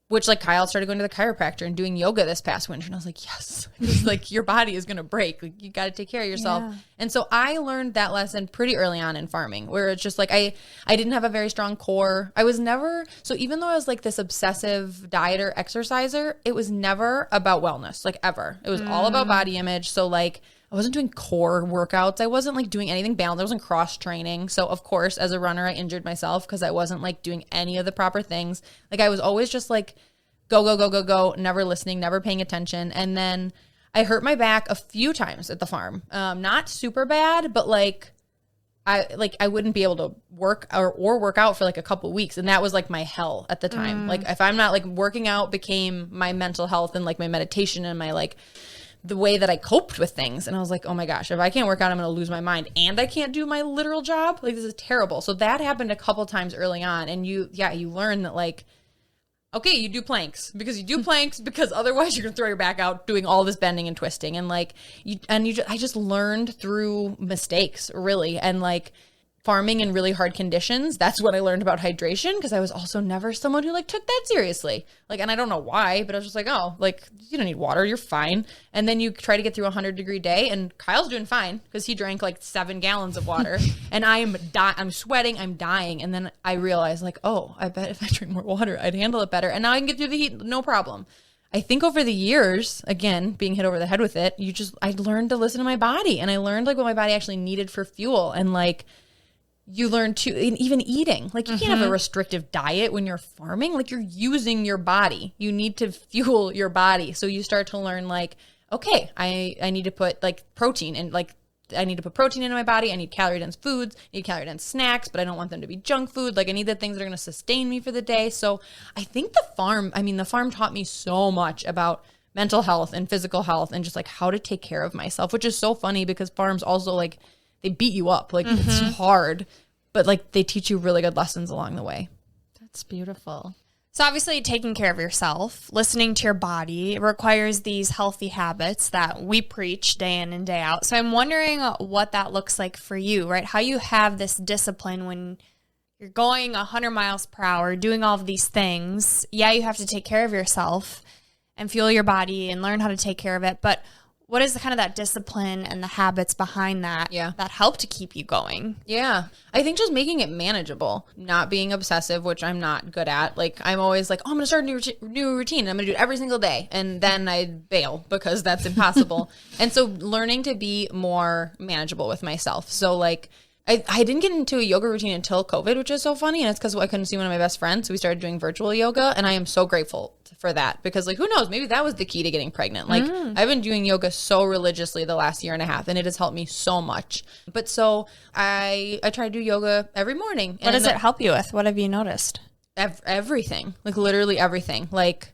Which like Kyle started going to the chiropractor and doing yoga this past winter. And I was like, yes, like your body is going to break. Like you got to take care of yourself. Yeah. And so I learned that lesson pretty early on in farming, where it's just like, I didn't have a very strong core. I was never, so even though I was like this obsessive dieter exerciser, it was never about wellness, like ever. It was all about body image. So like I wasn't doing core workouts. I wasn't like doing anything balanced. I wasn't cross training. So of course, as a runner, I injured myself because I wasn't like doing any of the proper things. Like I was always just like, go, never listening, never paying attention. And then I hurt my back a few times at the farm. Not super bad, but I wouldn't be able to work or work out for like a couple weeks. And that was like my hell at the time. Like if I'm not like working out became my mental health and like my meditation and my like the way that I coped with things. And I was like, oh my gosh, if I can't work out, I'm going to lose my mind and I can't do my literal job. Like this is terrible. So that happened a couple times early on. And you learn that like, okay, you do planks because otherwise you're going to throw your back out doing all this bending and twisting. And like, I just learned through mistakes really. And like farming in really hard conditions, that's when I learned about hydration because I was also never someone who like took that seriously. Like, and I don't know why, but I was just like, oh, like you don't need water, you're fine. And then you try to get through a 100-degree day and Kyle's doing fine because he drank like 7 gallons of water and I'm sweating, I'm dying. And then I realized like, oh, I bet if I drink more water, I'd handle it better. And now I can get through the heat, no problem. I think over the years, again, being hit over the head with it, I learned to listen to my body and I learned like what my body actually needed for fuel. And like, you learn to, and even eating, like you can't have a restrictive diet when you're farming, like you're using your body. You need to fuel your body. So you start to learn like, okay, I need to put like protein and like, I need to put protein into my body. I need calorie dense foods, I need calorie dense snacks, but I don't want them to be junk food. Like I need the things that are going to sustain me for the day. So I think the farm taught me so much about mental health and physical health and just like how to take care of myself, which is so funny because farms also like, they beat you up. Like it's hard, but like they teach you really good lessons along the way. That's beautiful. So obviously taking care of yourself, listening to your body requires these healthy habits that we preach day in and day out. So I'm wondering what that looks like for you, right? How you have this discipline when you're going 100 miles per hour, doing all of these things. Yeah, you have to take care of yourself and fuel your body and learn how to take care of it. But what is the kind of that discipline and the habits behind that that help to keep you going? Yeah. I think just making it manageable, not being obsessive, which I'm not good at. Like I'm always like, oh, I'm going to start a new routine. And I'm going to do it every single day. And then I bail because that's impossible. And so learning to be more manageable with myself. So like I didn't get into a yoga routine until COVID, which is so funny. And it's because I couldn't see one of my best friends. So we started doing virtual yoga. And I am so grateful for that because like, who knows, maybe that was the key to getting pregnant. Like I've been doing yoga so religiously the last year and a half and it has helped me so much. But so I try to do yoga every morning. What does it help you with? What have you noticed? Everything, like literally everything, like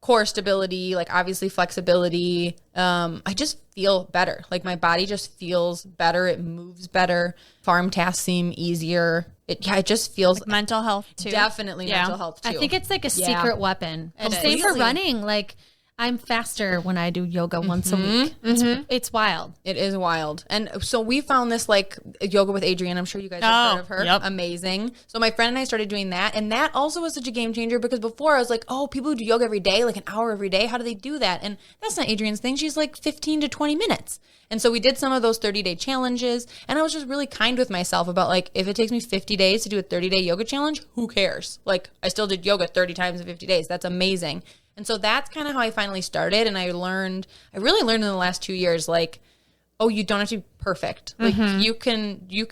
core stability, like obviously flexibility. I just feel better. Like my body just feels better. It moves better. Farm tasks seem easier. It just feels like mental health too. Definitely mental health too. I think it's like a secret weapon. It Same is. for running. Like I'm faster when I do yoga once a week. It's wild. It is wild. And so we found this like yoga with Adrienne. I'm sure you guys have heard of her. Yep. Amazing. So my friend and I started doing that. And that also was such a game changer because before I was like, oh, people who do yoga every day, like an hour every day, how do they do that? And that's not Adrienne's thing. She's like 15 to 20 minutes. And so we did some of those 30-day challenges. And I was just really kind with myself about like, if it takes me 50 days to do a 30-day yoga challenge, who cares? Like I still did yoga 30 times in 50 days. That's amazing. And so that's kind of how I finally started. And I really learned in the last 2 years, like, oh, you don't have to be perfect. Like you can do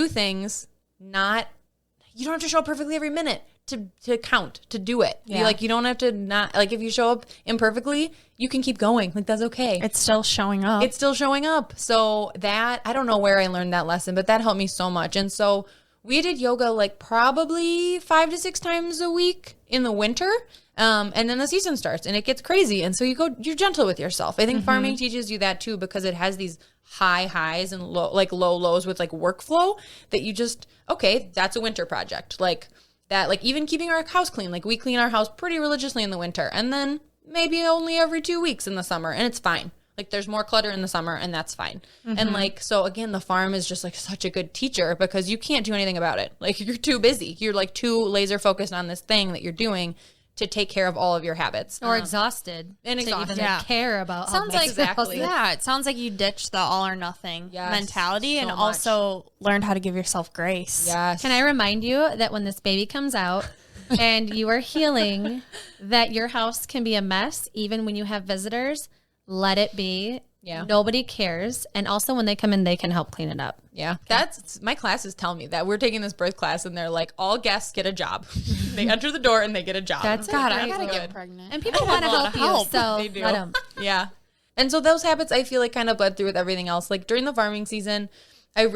things you don't have to show up perfectly every minute to count, to do it. Yeah. You don't have to not, like if you show up imperfectly, you can keep going. Like that's okay. It's still showing up. It's still showing up. So that, I don't know where I learned that lesson, but that helped me so much. And so we did yoga like probably 5 to 6 times a week in the winter. And then the season starts and it gets crazy. And so you're gentle with yourself. I think farming teaches you that too, because it has these high highs and low lows with like workflow that you just, okay, that's a winter project. Like that, like even keeping our house clean, like we clean our house pretty religiously in the winter and then maybe only every 2 weeks in the summer and it's fine. Like there's more clutter in the summer and that's fine. And like, so again, the farm is just like such a good teacher because you can't do anything about it. Like you're too busy. You're like too laser focused on this thing that you're doing to take care of all of your habits. Or exhausted. And exhausted. To even care about sounds like exactly. Yeah, it sounds like you ditched the all or nothing mentality and so also learned how to give yourself grace. Yes. Can I remind you that when this baby comes out and you are healing, that your house can be a mess even when you have visitors? Let it be. Yeah. Nobody cares. And also when they come in, they can help clean it up. Yeah. That's my classes tell me that we're taking this birth class and they're like, all guests get a job. They enter the door and they get a job. That's God, it. I gotta get pregnant. And people want to help you. So They do. let them. Yeah. And so those habits I feel like kind of bled through with everything else. Like during the farming season, I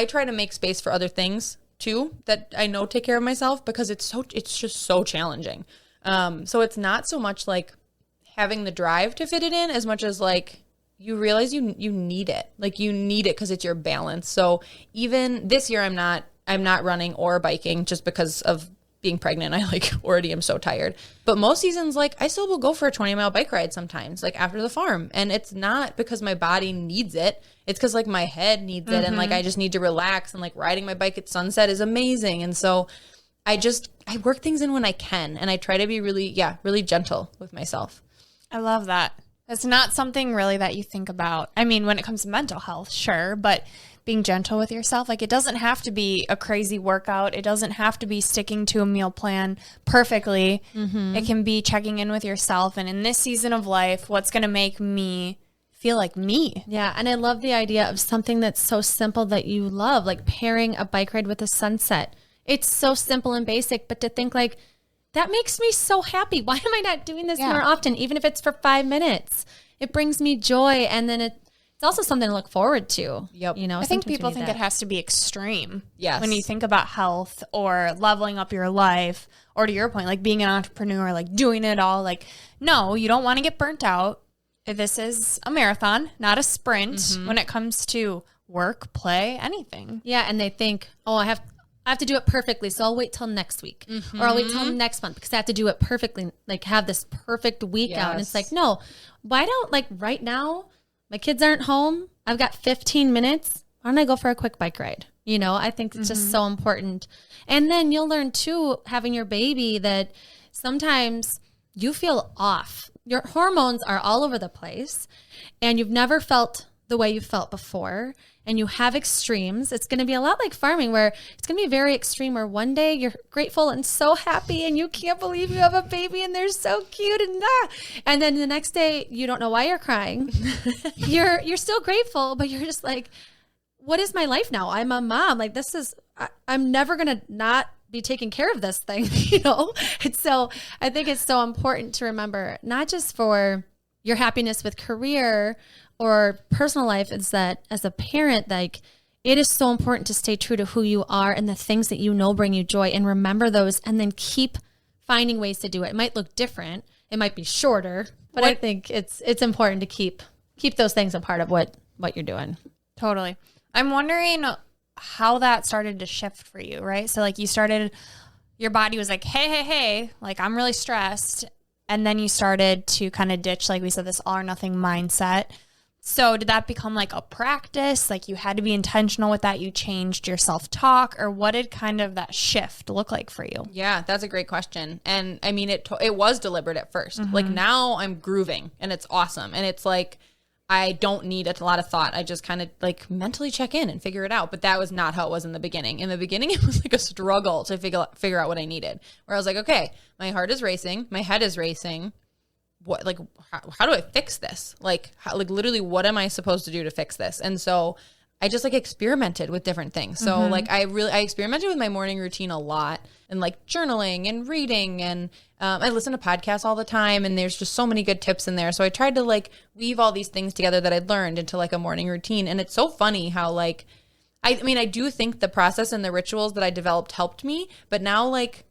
try to make space for other things too that I know take care of myself because it's just so challenging. So it's not so much like having the drive to fit it in as much as like you realize you need it. Like you need it because it's your balance. So even this year I'm not running or biking just because of being pregnant. I like already am so tired. But most seasons, like I still will go for a 20-mile bike ride sometimes, like after the farm. And it's not because my body needs it. It's because like my head needs it. And like I just need to relax, and like riding my bike at sunset is amazing. And so I work things in when I can. And I try to be really gentle with myself. I love that. It's not something really that you think about. I mean, when it comes to mental health, sure, but being gentle with yourself, like it doesn't have to be a crazy workout. It doesn't have to be sticking to a meal plan perfectly. It can be checking in with yourself. And in this season of life, what's going to make me feel like me? Yeah. And I love the idea of something that's so simple that you love, like pairing a bike ride with a sunset. It's so simple and basic, but to think like, that makes me so happy. Why am I not doing this more often, even if it's for 5 minutes? It brings me joy. And then it's also something to look forward to. Yep. You know, I think people think it has to be extreme. Yes. When you think about health or leveling up your life, or to your point, like being an entrepreneur, like doing it all, like, no, you don't want to get burnt out. This is a marathon, not a sprint when it comes to work, play, anything. Yeah. And they think, oh, I have to do it perfectly. So I'll wait till next week or I'll wait till next month because I have to do it perfectly, like have this perfect week out. And it's like, no, why don't like right now, my kids aren't home. I've got 15 minutes. Why don't I go for a quick bike ride? You know, I think it's just so important. And then you'll learn too, having your baby, that sometimes you feel off. Your hormones are all over the place and you've never felt the way you felt before. And you have extremes. It's going to be a lot like farming, where it's going to be very extreme, where one day you're grateful and so happy and you can't believe you have a baby and they're so cute and then the next day you don't know why you're crying. You're still grateful, but you're just like, what is my life now? I'm a mom. Like I'm never going to not be taking care of this thing, you know? And so I think it's so important to remember, not just for your happiness with career or personal life, is that as a parent, like it is so important to stay true to who you are and the things that you know bring you joy, and remember those, and then keep finding ways to do it. It might look different, it might be shorter, but I think it's important to keep those things a part of what you're doing. Totally. I'm wondering how that started to shift for you, right? So like your body was like, hey, like I'm really stressed. And then you started to kind of ditch, like we said, this all or nothing mindset. So did that become like a practice? Like you had to be intentional with that? You changed your self-talk, or what did kind of that shift look like for you? Yeah, that's a great question. And I mean, it was deliberate at first. Like now I'm grooving and it's awesome. And it's like, I don't need a lot of thought. I just kind of like mentally check in and figure it out. But that was not how it was in the beginning. In the beginning, it was like a struggle to figure out what I needed, where I was like, okay, my heart is racing. My head is racing. What, like, how do I fix this? Like literally, what am I supposed to do to fix this? And so I just like experimented with different things. So like I experimented with my morning routine a lot, and like journaling and reading, and I listen to podcasts all the time, and there's just so many good tips in there. So I tried to like weave all these things together that I'd learned into like a morning routine. And it's so funny how like, I mean, I do think the process and the rituals that I developed helped me, but now like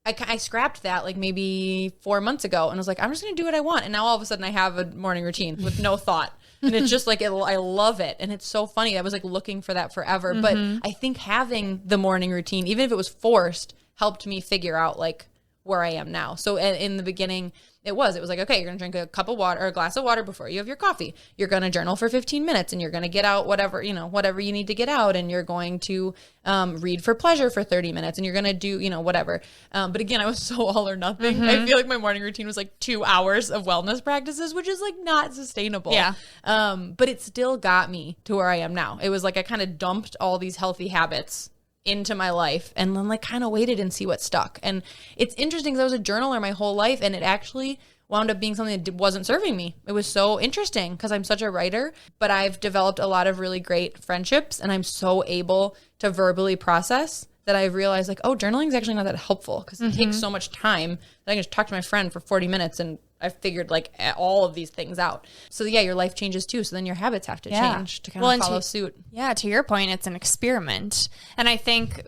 I scrapped that like maybe 4 months ago, and I was like, I'm just going to do what I want. And now all of a sudden I have a morning routine with no thought. And it's just like, I love it. And it's so funny. I was like looking for that forever. But I think having the morning routine, even if it was forced, helped me figure out like where I am now. So in the beginning, it was like, okay, you're going to drink a cup of water or a glass of water before you have your coffee. You're going to journal for 15 minutes, and you're going to get out whatever you need to get out. And you're going to read for pleasure for 30 minutes, and you're going to do, whatever. But again, I was so all or nothing. I feel like my morning routine was like 2 hours of wellness practices, which is like not sustainable. Yeah. But it still got me to where I am now. It was like I kind of dumped all these healthy habits into my life, and then like kind of waited and see what stuck. And it's interesting because I was a journaler my whole life, and it actually wound up being something that wasn't serving me. It was so interesting because I'm such a writer, but I've developed a lot of really great friendships, and I'm so able to verbally process that I've realized like, oh, journaling is actually not that helpful because it takes so much time that I can just talk to my friend for 40 minutes and I've figured like all of these things out. So yeah, your life changes too. So then your habits have to change to kind of follow suit. Yeah, to your point, it's an experiment. And I think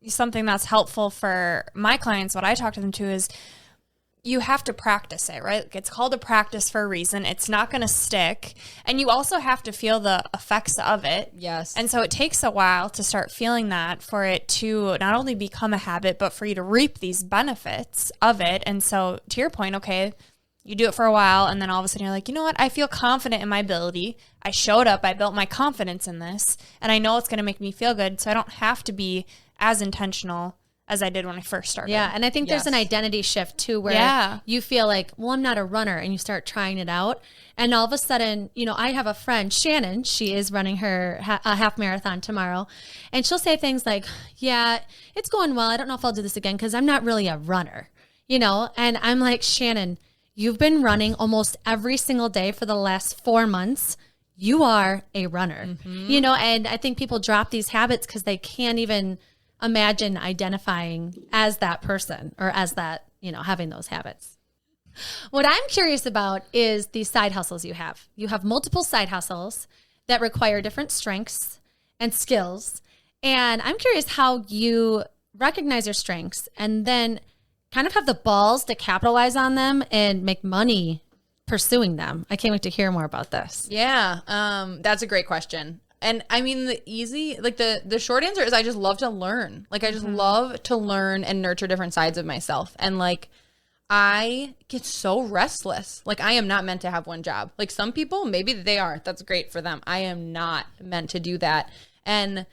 something that's helpful for my clients, what I talk to them to is you have to practice it, right? It's called a practice for a reason. It's not going to stick. And you also have to feel the effects of it. Yes. And so it takes a while to start feeling that for it to not only become a habit, but for you to reap these benefits of it. And so to your point, okay, you do it for a while and then all of a sudden you're like, you know what? I feel confident in my ability. I showed up. I built my confidence in this. And I know it's going to make me feel good. So I don't have to be as intentional as I did when I first started. Yeah, and I think there's an identity shift too where you feel like, well, I'm not a runner, and you start trying it out. And all of a sudden, you know, I have a friend, Shannon, she is running her a half marathon tomorrow, and she'll say things like, yeah, it's going well. I don't know if I'll do this again because I'm not really a runner, you know? And I'm like, Shannon, you've been running almost every single day for the last 4 months. You are a runner, you know? And I think people drop these habits because they can't even imagine identifying as that person or as that, you know, having those habits. What I'm curious about is these side hustles you have. You have multiple side hustles that require different strengths and skills. And I'm curious how you recognize your strengths and then kind of have the balls to capitalize on them and make money pursuing them. I can't wait to hear more about this. Yeah, that's a great question. And I mean, the short answer is I just love to learn. Like, I just love to learn and nurture different sides of myself. And like, I get so restless. Like, I am not meant to have one job. Like, some people, maybe they are. That's great for them. I am not meant to do that. And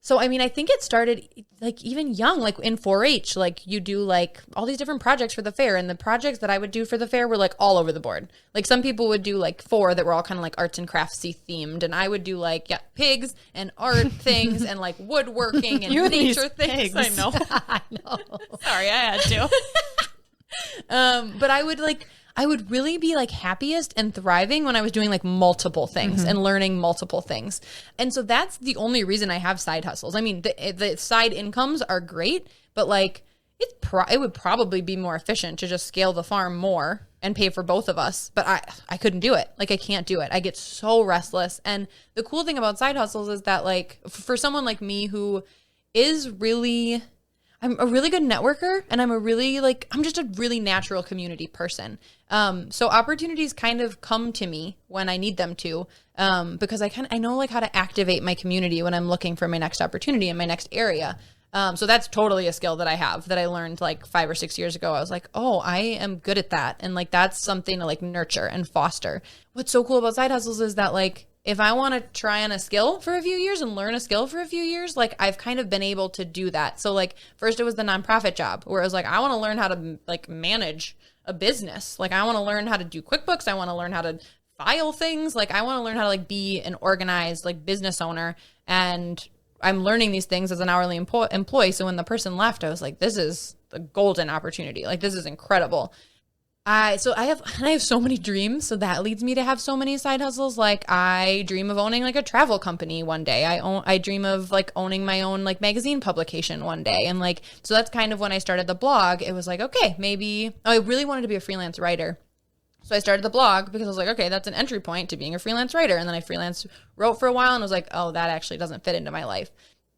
so, I mean, I think it started like even young, like in 4-H, like you do like all these different projects for the fair, and the projects that I would do for the fair were like all over the board. Like some people would do like 4 that were all kind of like arts and craftsy themed, and I would do like, pigs and art things and like woodworking and nature things. I know. I know. Sorry, I had to. But I would really be like happiest and thriving when I was doing like multiple things and learning multiple things. And so that's the only reason I have side hustles. I mean, the side incomes are great, but like it would probably be more efficient to just scale the farm more and pay for both of us. But I couldn't do it. Like, I can't do it. I get so restless. And the cool thing about side hustles is that like for someone like me who is really... I'm a really good networker, and I'm just a really natural community person. So opportunities kind of come to me when I need them to, because I know like how to activate my community when I'm looking for my next opportunity in my next area. So that's totally a skill that I have that I learned like 5 or 6 years ago. I was like, oh, I am good at that. And like, that's something to like nurture and foster. What's so cool about side hustles is that like, if I want to try on a skill for a few years and learn a skill for a few years, like I've kind of been able to do that. So like first it was the nonprofit job where I was like, I want to learn how to like manage a business. Like I want to learn how to do QuickBooks. I want to learn how to file things. Like I want to learn how to like be an organized like business owner. And I'm learning these things as an hourly employee. So when the person left, I was like, this is the golden opportunity. Like this is incredible. I have so many dreams, so that leads me to have so many side hustles. Like I dream of owning like a travel company one day. I dream of like owning my own like magazine publication one day. And like, so that's kind of when I started the blog. It was like, okay, maybe I really wanted to be a freelance writer. So I started the blog because I was like, okay, that's an entry point to being a freelance writer. And then I wrote for a while and was like, oh, that actually doesn't fit into my life.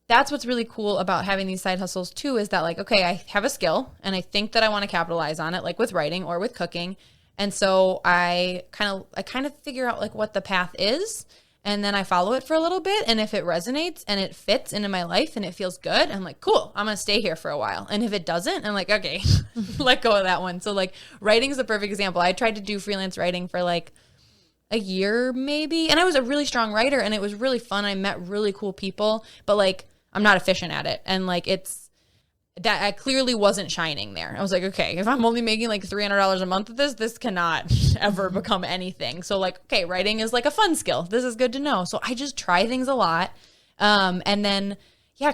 That's what's really cool about having these side hustles too, is that like, okay, I have a skill and I think that I want to capitalize on it, like with writing or with cooking. And so I kind of figure out like what the path is, and then I follow it for a little bit. And if it resonates and it fits into my life and it feels good, I'm like, cool, I'm going to stay here for a while. And if it doesn't, I'm like, okay, let go of that one. So like writing is a perfect example. I tried to do freelance writing for like a year maybe. And I was a really strong writer and it was really fun. I met really cool people, but like, I'm not efficient at it. And like, it's that I clearly wasn't shining there. I was like, okay, if I'm only making like $300 a month of this cannot ever become anything. So like, okay, writing is like a fun skill. This is good to know. So I just try things a lot. And then,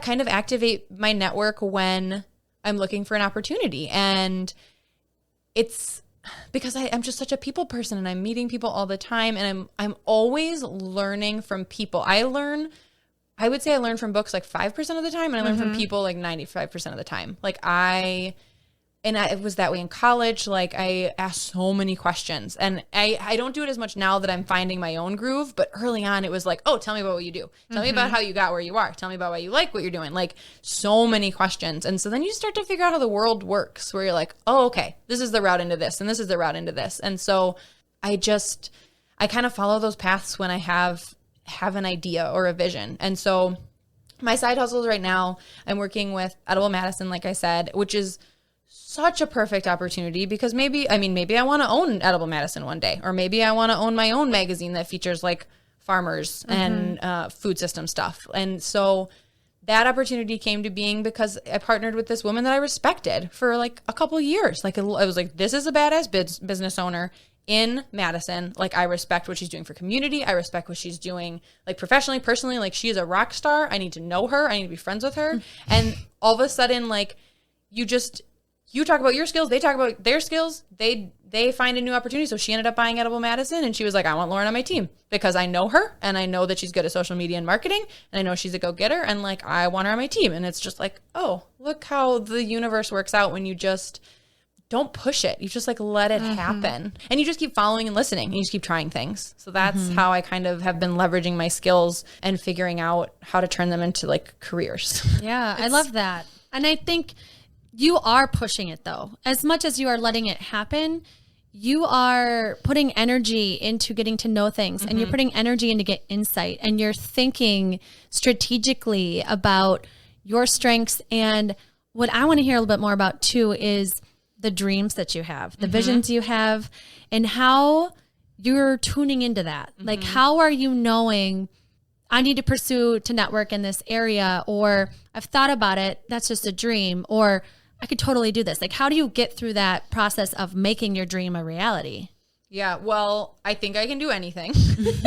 kind of activate my network when I'm looking for an opportunity. And because I'm just such a people person and I'm meeting people all the time and I'm always learning from people. I would say I learn from books like 5% of the time and I learn from people like 95% of the time. Like it was that way in college. Like I asked so many questions and I don't do it as much now that I'm finding my own groove. But early on it was like, oh, tell me about what you do. Tell me about how you got where you are. Tell me about why you like what you're doing. Like so many questions. And so then you start to figure out how the world works where you're like, oh, okay, this is the route into this. And this is the route into this. And so I kind of follow those paths when I have an idea or a vision. And so my side hustles right now, I'm working with Edible Madison, like I said, which is such a perfect opportunity because maybe I want to own Edible Madison one day, or maybe I want to own my own magazine that features like farmers and food system stuff. And so that opportunity came to being because I partnered with this woman that I respected for like a couple of years. Like I was like, this is a badass business owner in Madison. Like I respect what she's doing for community. I respect what she's doing like professionally, personally. Like she is a rock star. I need to know her. I need to be friends with her. And all of a sudden, like you talk about your skills, they talk about their skills, they find a new opportunity. So she ended up buying Edible Madison and she was like, I want Lauren on my team because I know her and I know that she's good at social media and marketing and I know she's a go-getter and like I want her on my team. And it's just like, oh, look how the universe works out when you just don't push it. You just like let it happen and you just keep following and listening and you just keep trying things. So that's how I kind of have been leveraging my skills and figuring out how to turn them into like careers. Yeah, I love that. And I think you are pushing it though. As much as you are letting it happen, you are putting energy into getting to know things and you're putting energy into get insight and you're thinking strategically about your strengths. And what I want to hear a little bit more about too is the dreams that you have, the visions you have, and how you're tuning into that. Like, how are you knowing I need to pursue to network in this area, or I've thought about it, that's just a dream, or I could totally do this. Like, how do you get through that process of making your dream a reality? Yeah, well, I think I can do anything. Where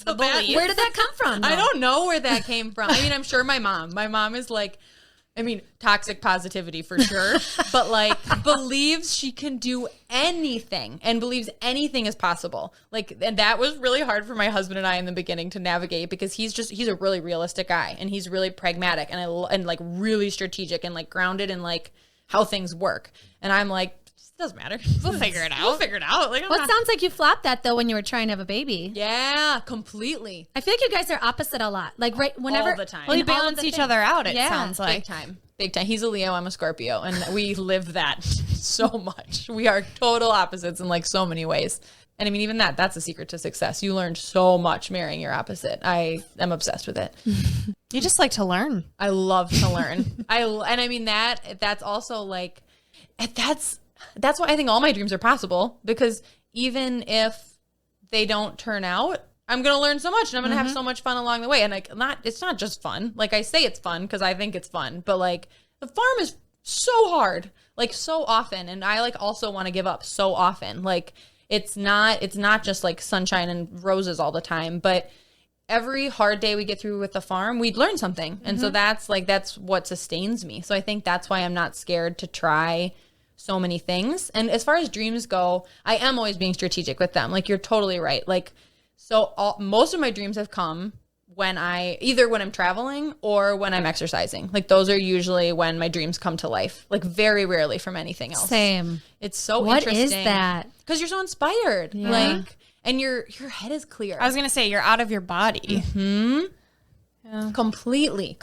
did that come from, though? I don't know where that came from. I mean, I'm sure my mom is like, toxic positivity for sure, but like believes she can do anything and believes anything is possible. Like, and that was really hard for my husband and I in the beginning to navigate because he's a really realistic guy and he's really pragmatic and like really strategic and like grounded in like how things work. And I'm like, doesn't matter. We'll figure it out. Like, well, it sounds like you flopped that though when you were trying to have a baby. Yeah, completely. I feel like you guys are opposite a lot. Like whenever all the time. Well, you balance each other out. It sounds like big time. He's a Leo. I'm a Scorpio, and we live that so much. We are total opposites in like so many ways. And I mean, even that's a secret to success. You learn so much marrying your opposite. I am obsessed with it. You just like to learn. I love to learn. That's also like that's why I think all my dreams are possible, because even if they don't turn out, I'm going to learn so much and I'm going to have so much fun along the way. And like, it's not just fun. Like I say it's fun because I think it's fun, but like the farm is so hard, like so often. And I like also want to give up so often. Like it's not just like sunshine and roses all the time, but every hard day we get through with the farm, we'd learn something. And so that's what sustains me. So I think that's why I'm not scared to try so many things. And as far as dreams go, I am always being strategic with them. Like you're totally right. Like, so most of my dreams have come when I'm traveling or when I'm exercising. Like those are usually when my dreams come to life. Like very rarely from anything else. Same. It's so what interesting. What is that? Because you're so inspired. Yeah. Like, and your head is clear. I was going to say, you're out of your body. Yeah. Completely.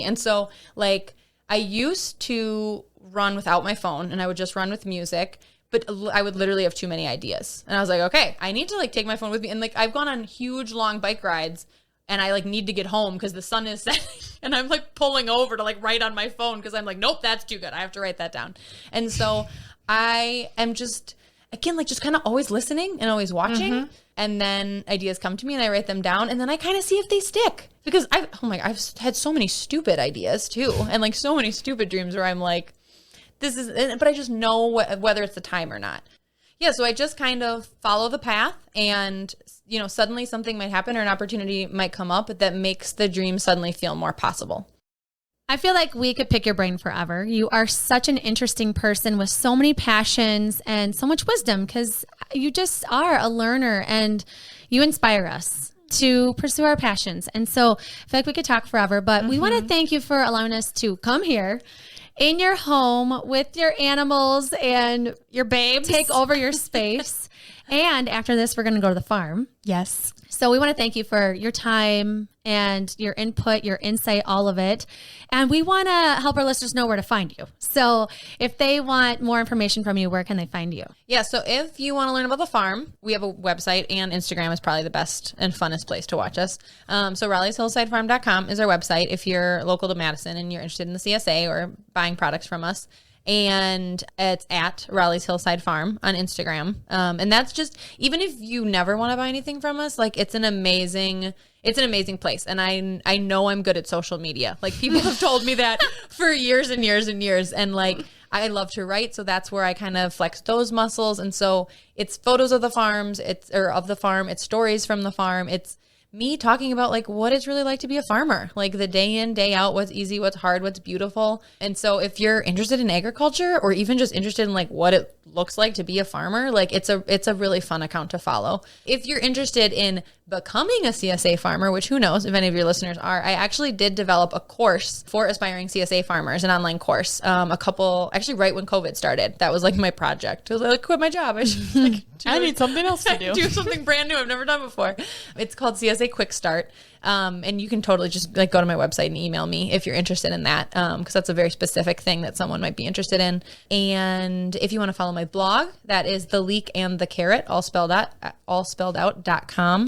And so like I used to run without my phone and I would just run with music, but I would literally have too many ideas. And I was like, okay, I need to like take my phone with me. And like I've gone on huge long bike rides and I like need to get home because the sun is setting and I'm like pulling over to like write on my phone because I'm like, nope, that's too good. I have to write that down. And so I am just, again, like just kind of always listening and always watching. And then ideas come to me and I write them down and then I kind of see if they stick, because I've had so many stupid ideas too. And like so many stupid dreams where I'm like, but I just know whether it's the time or not. Yeah. So I just kind of follow the path and, you know, suddenly something might happen or an opportunity might come up that makes the dream suddenly feel more possible. I feel like we could pick your brain forever. You are such an interesting person with so many passions and so much wisdom because you just are a learner and you inspire us to pursue our passions. And so I feel like we could talk forever, but we want to thank you for allowing us to come here in your home with your animals and your babes, take over your space. And after this, we're going to go to the farm. Yes. So we want to thank you for your time and your input, your insight, all of it. And we want to help our listeners know where to find you. So if they want more information from you, where can they find you? Yeah, so if you want to learn about the farm, we have a website, and Instagram is probably the best and funnest place to watch us. So Raleigh'sHillsideFarm.com is our website if you're local to Madison and you're interested in the CSA or buying products from us. And it's at Raleigh's Hillside Farm on Instagram. And that's just, even if you never want to buy anything from us, like it's an amazing place. And I know I'm good at social media. Like people have told me that for years and years and years. And like, I love to write. So that's where I kind of flex those muscles. And so it's photos of the farms, of the farm, it's stories from the farm. It's me talking about like what it's really like to be a farmer, like the day in, day out, what's easy, what's hard, what's beautiful. And so if you're interested in agriculture or even just interested in like what it looks like to be a farmer, like it's a really fun account to follow. If you're interested in becoming a CSA farmer, which who knows if any of your listeners are, I actually did develop a course for aspiring CSA farmers, an online course, actually right when COVID started. That was like my project. I was like, quit my job. I should I need something else to do. Do something brand new I've never done before. It's called CSA Quick Start. And you can totally just like go to my website and email me if you're interested in that. Cause that's a very specific thing that someone might be interested in. And if you want to follow my blog, that is The Leek and the Carrot, all spelled out.com,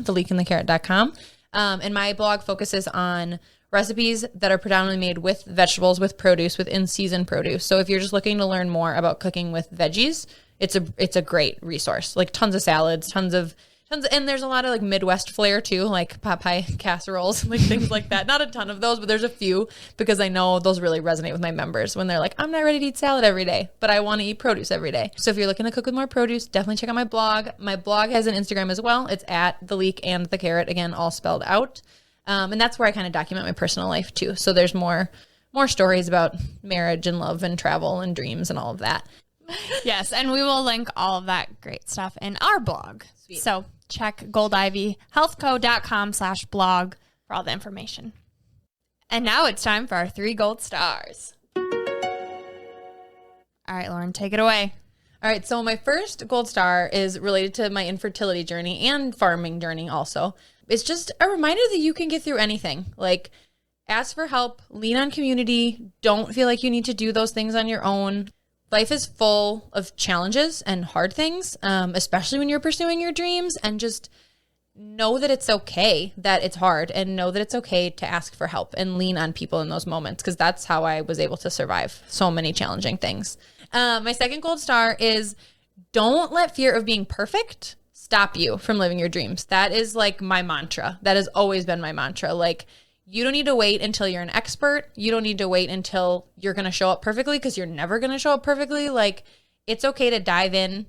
theleekandthecarrot.com. And my blog focuses on recipes that are predominantly made with vegetables, with produce, with in-season produce. So if you're just looking to learn more about cooking with veggies, it's a great resource. Like tons of salads, tons of, and there's a lot of like Midwest flair too, like pot pie casseroles, like things like that. Not a ton of those, but there's a few because I know those really resonate with my members when they're like, I'm not ready to eat salad every day, but I want to eat produce every day. So if you're looking to cook with more produce, definitely check out my blog. My blog has an Instagram as well. It's at The Leek and the Carrot, again, all spelled out. And that's where I kind of document my personal life too. So there's more stories about marriage and love and travel and dreams and all of that. Yes, and we will link all of that great stuff in our blog. Sweet. So check goldivyhealthco.com/blog for all the information. And now it's time for our 3 gold stars. All right, Lauren, take it away. All right, so my first gold star is related to my infertility journey and farming journey also. It's just a reminder that you can get through anything. Like, ask for help, lean on community, don't feel like you need to do those things on your own. Life is full of challenges and hard things, especially when you're pursuing your dreams, and just know that it's okay that it's hard, and know that it's okay to ask for help and lean on people in those moments, because that's how I was able to survive so many challenging things. My second gold star is don't let fear of being perfect stop you from living your dreams. That is like my mantra. That has always been my mantra. Like, you don't need to wait until you're an expert. You don't need to wait until you're going to show up perfectly, because you're never going to show up perfectly. Like, it's okay to dive in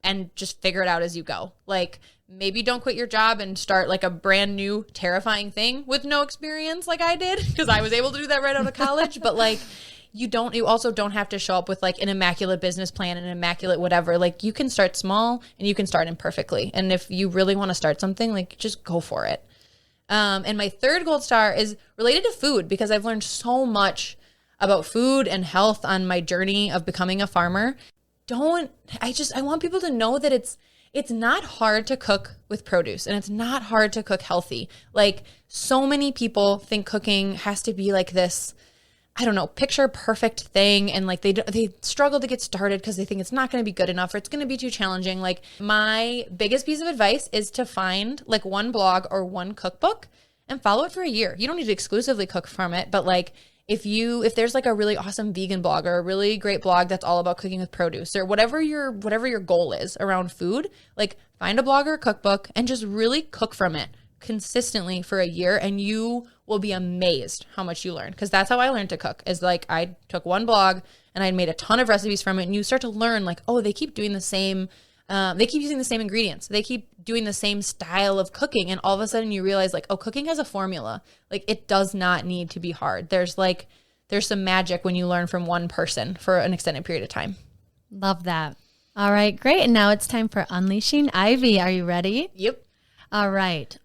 and just figure it out as you go. Like, maybe don't quit your job and start like a brand new terrifying thing with no experience like I did, because I was able to do that right out of college. But like, you also don't have to show up with like an immaculate business plan and an immaculate whatever. Like, you can start small and you can start imperfectly. And if you really want to start something, like, just go for it. And my third gold star is related to food, because I've learned so much about food and health on my journey of becoming a farmer. I want people to know that it's not hard to cook with produce, and it's not hard to cook healthy. Like, so many people think cooking has to be like this, I don't know, picture perfect thing. And like, they struggle to get started because they think it's not going to be good enough, or it's going to be too challenging. Like, my biggest piece of advice is to find like one blog or one cookbook and follow it for a year. You don't need to exclusively cook from it, but like, if there's like a really awesome vegan blog or a really great blog that's all about cooking with produce, or whatever your goal is around food, like, find a blog or a cookbook and just really cook from it consistently for a year, and you will be amazed how much you learn. Because that's how I learned to cook, is like, I took one blog and I made a ton of recipes from it, and you start to learn like, oh, they keep doing the same, they keep using the same ingredients, they keep doing the same style of cooking, and all of a sudden you realize like, oh, cooking has a formula. Like, it does not need to be hard. There's there's some magic when you learn from one person for an extended period of time. Love that. All right, great. And now it's time for Unleashing Ivy. Are you ready? Yep. All right.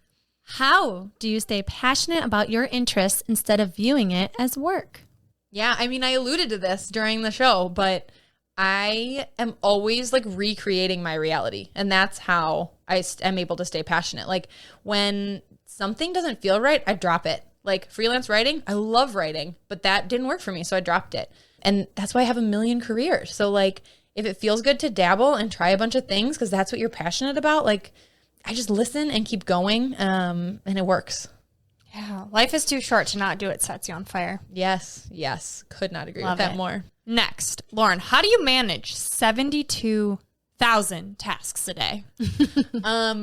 How do you stay passionate about your interests instead of viewing it as work? Yeah, I mean, I alluded to this during the show, but I am always like recreating my reality. And that's how I am able to stay passionate. Like when something doesn't feel right, I drop it. Like freelance writing, I love writing, but that didn't work for me. So I dropped it. And that's why I have a million careers. So like if it feels good to dabble and try a bunch of things, because that's what you're passionate about, like I just listen and keep going, and it works. Yeah, life is too short to not do it. Sets you on fire. Yes. Could not agree with that more. Next, Lauren, how do you manage 72,000 tasks a day?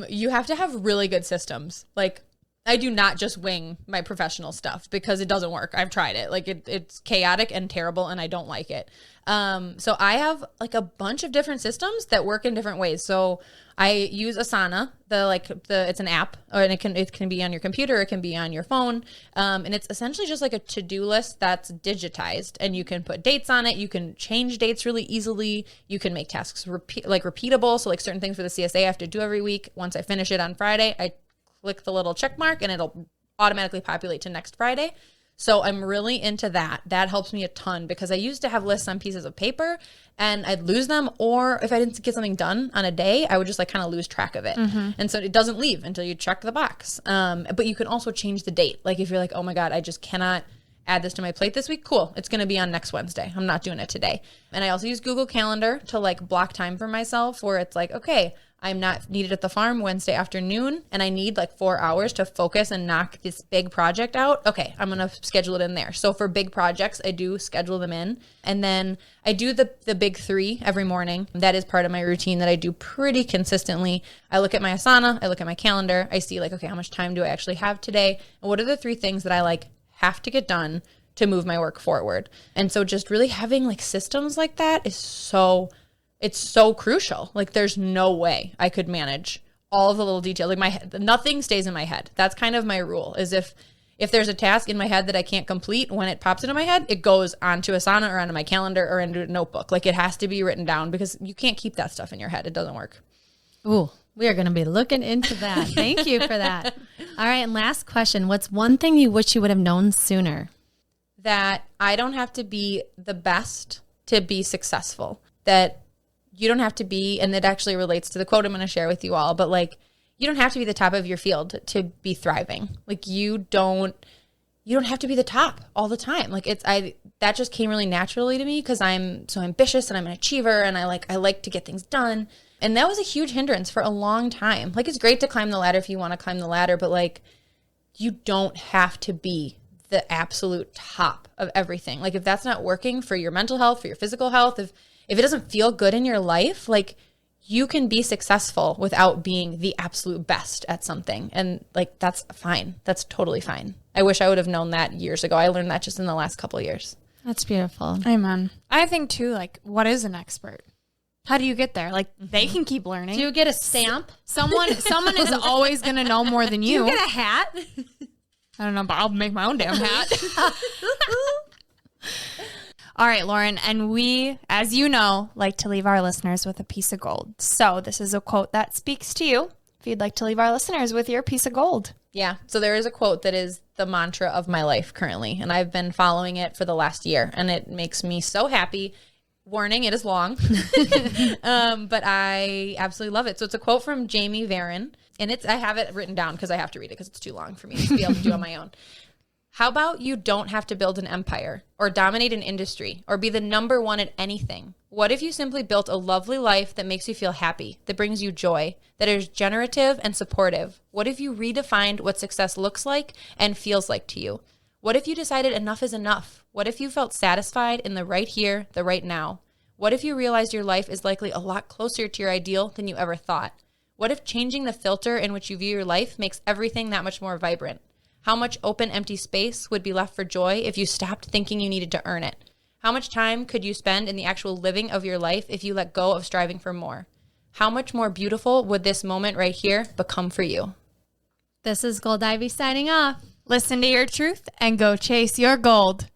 You have to have really good systems. Like I do not just wing my professional stuff because it doesn't work. I've tried it. Like it's chaotic and terrible and I don't like it. So I have like a bunch of different systems that work in different ways. So I use Asana, it's an app, and it can be on your computer, it can be on your phone. And it's essentially just like a to-do list that's digitized, and you can put dates on it. You can change dates really easily. You can make tasks repeatable. So like certain things for the CSA I have to do every week. Once I finish it on Friday, I click the little check mark and it'll automatically populate to next Friday. So I'm really into that. That helps me a ton because I used to have lists on pieces of paper and I'd lose them, or if I didn't get something done on a day, I would just like kind of lose track of it. And so it doesn't leave until you check the box. But you can also change the date. Like if you're like, oh my God, I just cannot add this to my plate this week. Cool. It's going to be on next Wednesday. I'm not doing it today. And I also use Google Calendar to like block time for myself where it's like, okay, I'm not needed at the farm Wednesday afternoon and I need like 4 hours to focus and knock this big project out. Okay, I'm going to schedule it in there. So for big projects, I do schedule them in. And then I do the big 3 every morning. That is part of my routine that I do pretty consistently. I look at my Asana, I look at my calendar, I see like, okay, how much time do I actually have today? And what are the 3 things that I like have to get done to move my work forward? And so just really having like systems like that is it's so crucial. Like there's no way I could manage all of the little details. Like nothing stays in my head. That's kind of my rule is if there's a task in my head that I can't complete, when it pops into my head, it goes onto Asana or onto my calendar or into a notebook. Like it has to be written down because you can't keep that stuff in your head. It doesn't work. Ooh, we are going to be looking into that. Thank you for that. All right. And last question. What's one thing you wish you would have known sooner? That I don't have to be the best to be successful. That you don't have to be, and it actually relates to the quote I'm going to share with you all, but like, you don't have to be the top of your field to be thriving. Like you don't have to be the top all the time. Like that just came really naturally to me because I'm so ambitious and I'm an achiever and I like to get things done. And that was a huge hindrance for a long time. Like it's great to climb the ladder if you want to climb the ladder, but like you don't have to be the absolute top of everything. Like if that's not working for your mental health, for your physical health, if it doesn't feel good in your life, like you can be successful without being the absolute best at something. And like, that's fine. That's totally fine. I wish I would have known that years ago. I learned that just in the last couple of years. That's beautiful. Amen. I think too, like, what is an expert? How do you get there? Like they can keep learning. Do you get a stamp? Someone is always going to know more than you. Do you get a hat? I don't know, but I'll make my own damn hat. All right, Lauren, and we, as you know, like to leave our listeners with a piece of gold. So this is a quote that speaks to you. If you'd like to leave our listeners with your piece of gold. Yeah. So there is a quote that is the mantra of my life currently, and I've been following it for the last year, and it makes me so happy. Warning, it is long, but I absolutely love it. So it's a quote from Jamie Varon, and I have it written down because I have to read it because it's too long for me to be able to do on my own. How about you don't have to build an empire or dominate an industry or be the number one at anything? What if you simply built a lovely life that makes you feel happy, that brings you joy, that is generative and supportive? What if you redefined what success looks like and feels like to you? What if you decided enough is enough? What if you felt satisfied in the right here, the right now? What if you realized your life is likely a lot closer to your ideal than you ever thought? What if changing the filter in which you view your life makes everything that much more vibrant? How much open, empty space would be left for joy if you stopped thinking you needed to earn it? How much time could you spend in the actual living of your life if you let go of striving for more? How much more beautiful would this moment right here become for you? This is Gold Ivy signing off. Listen to your truth and go chase your gold.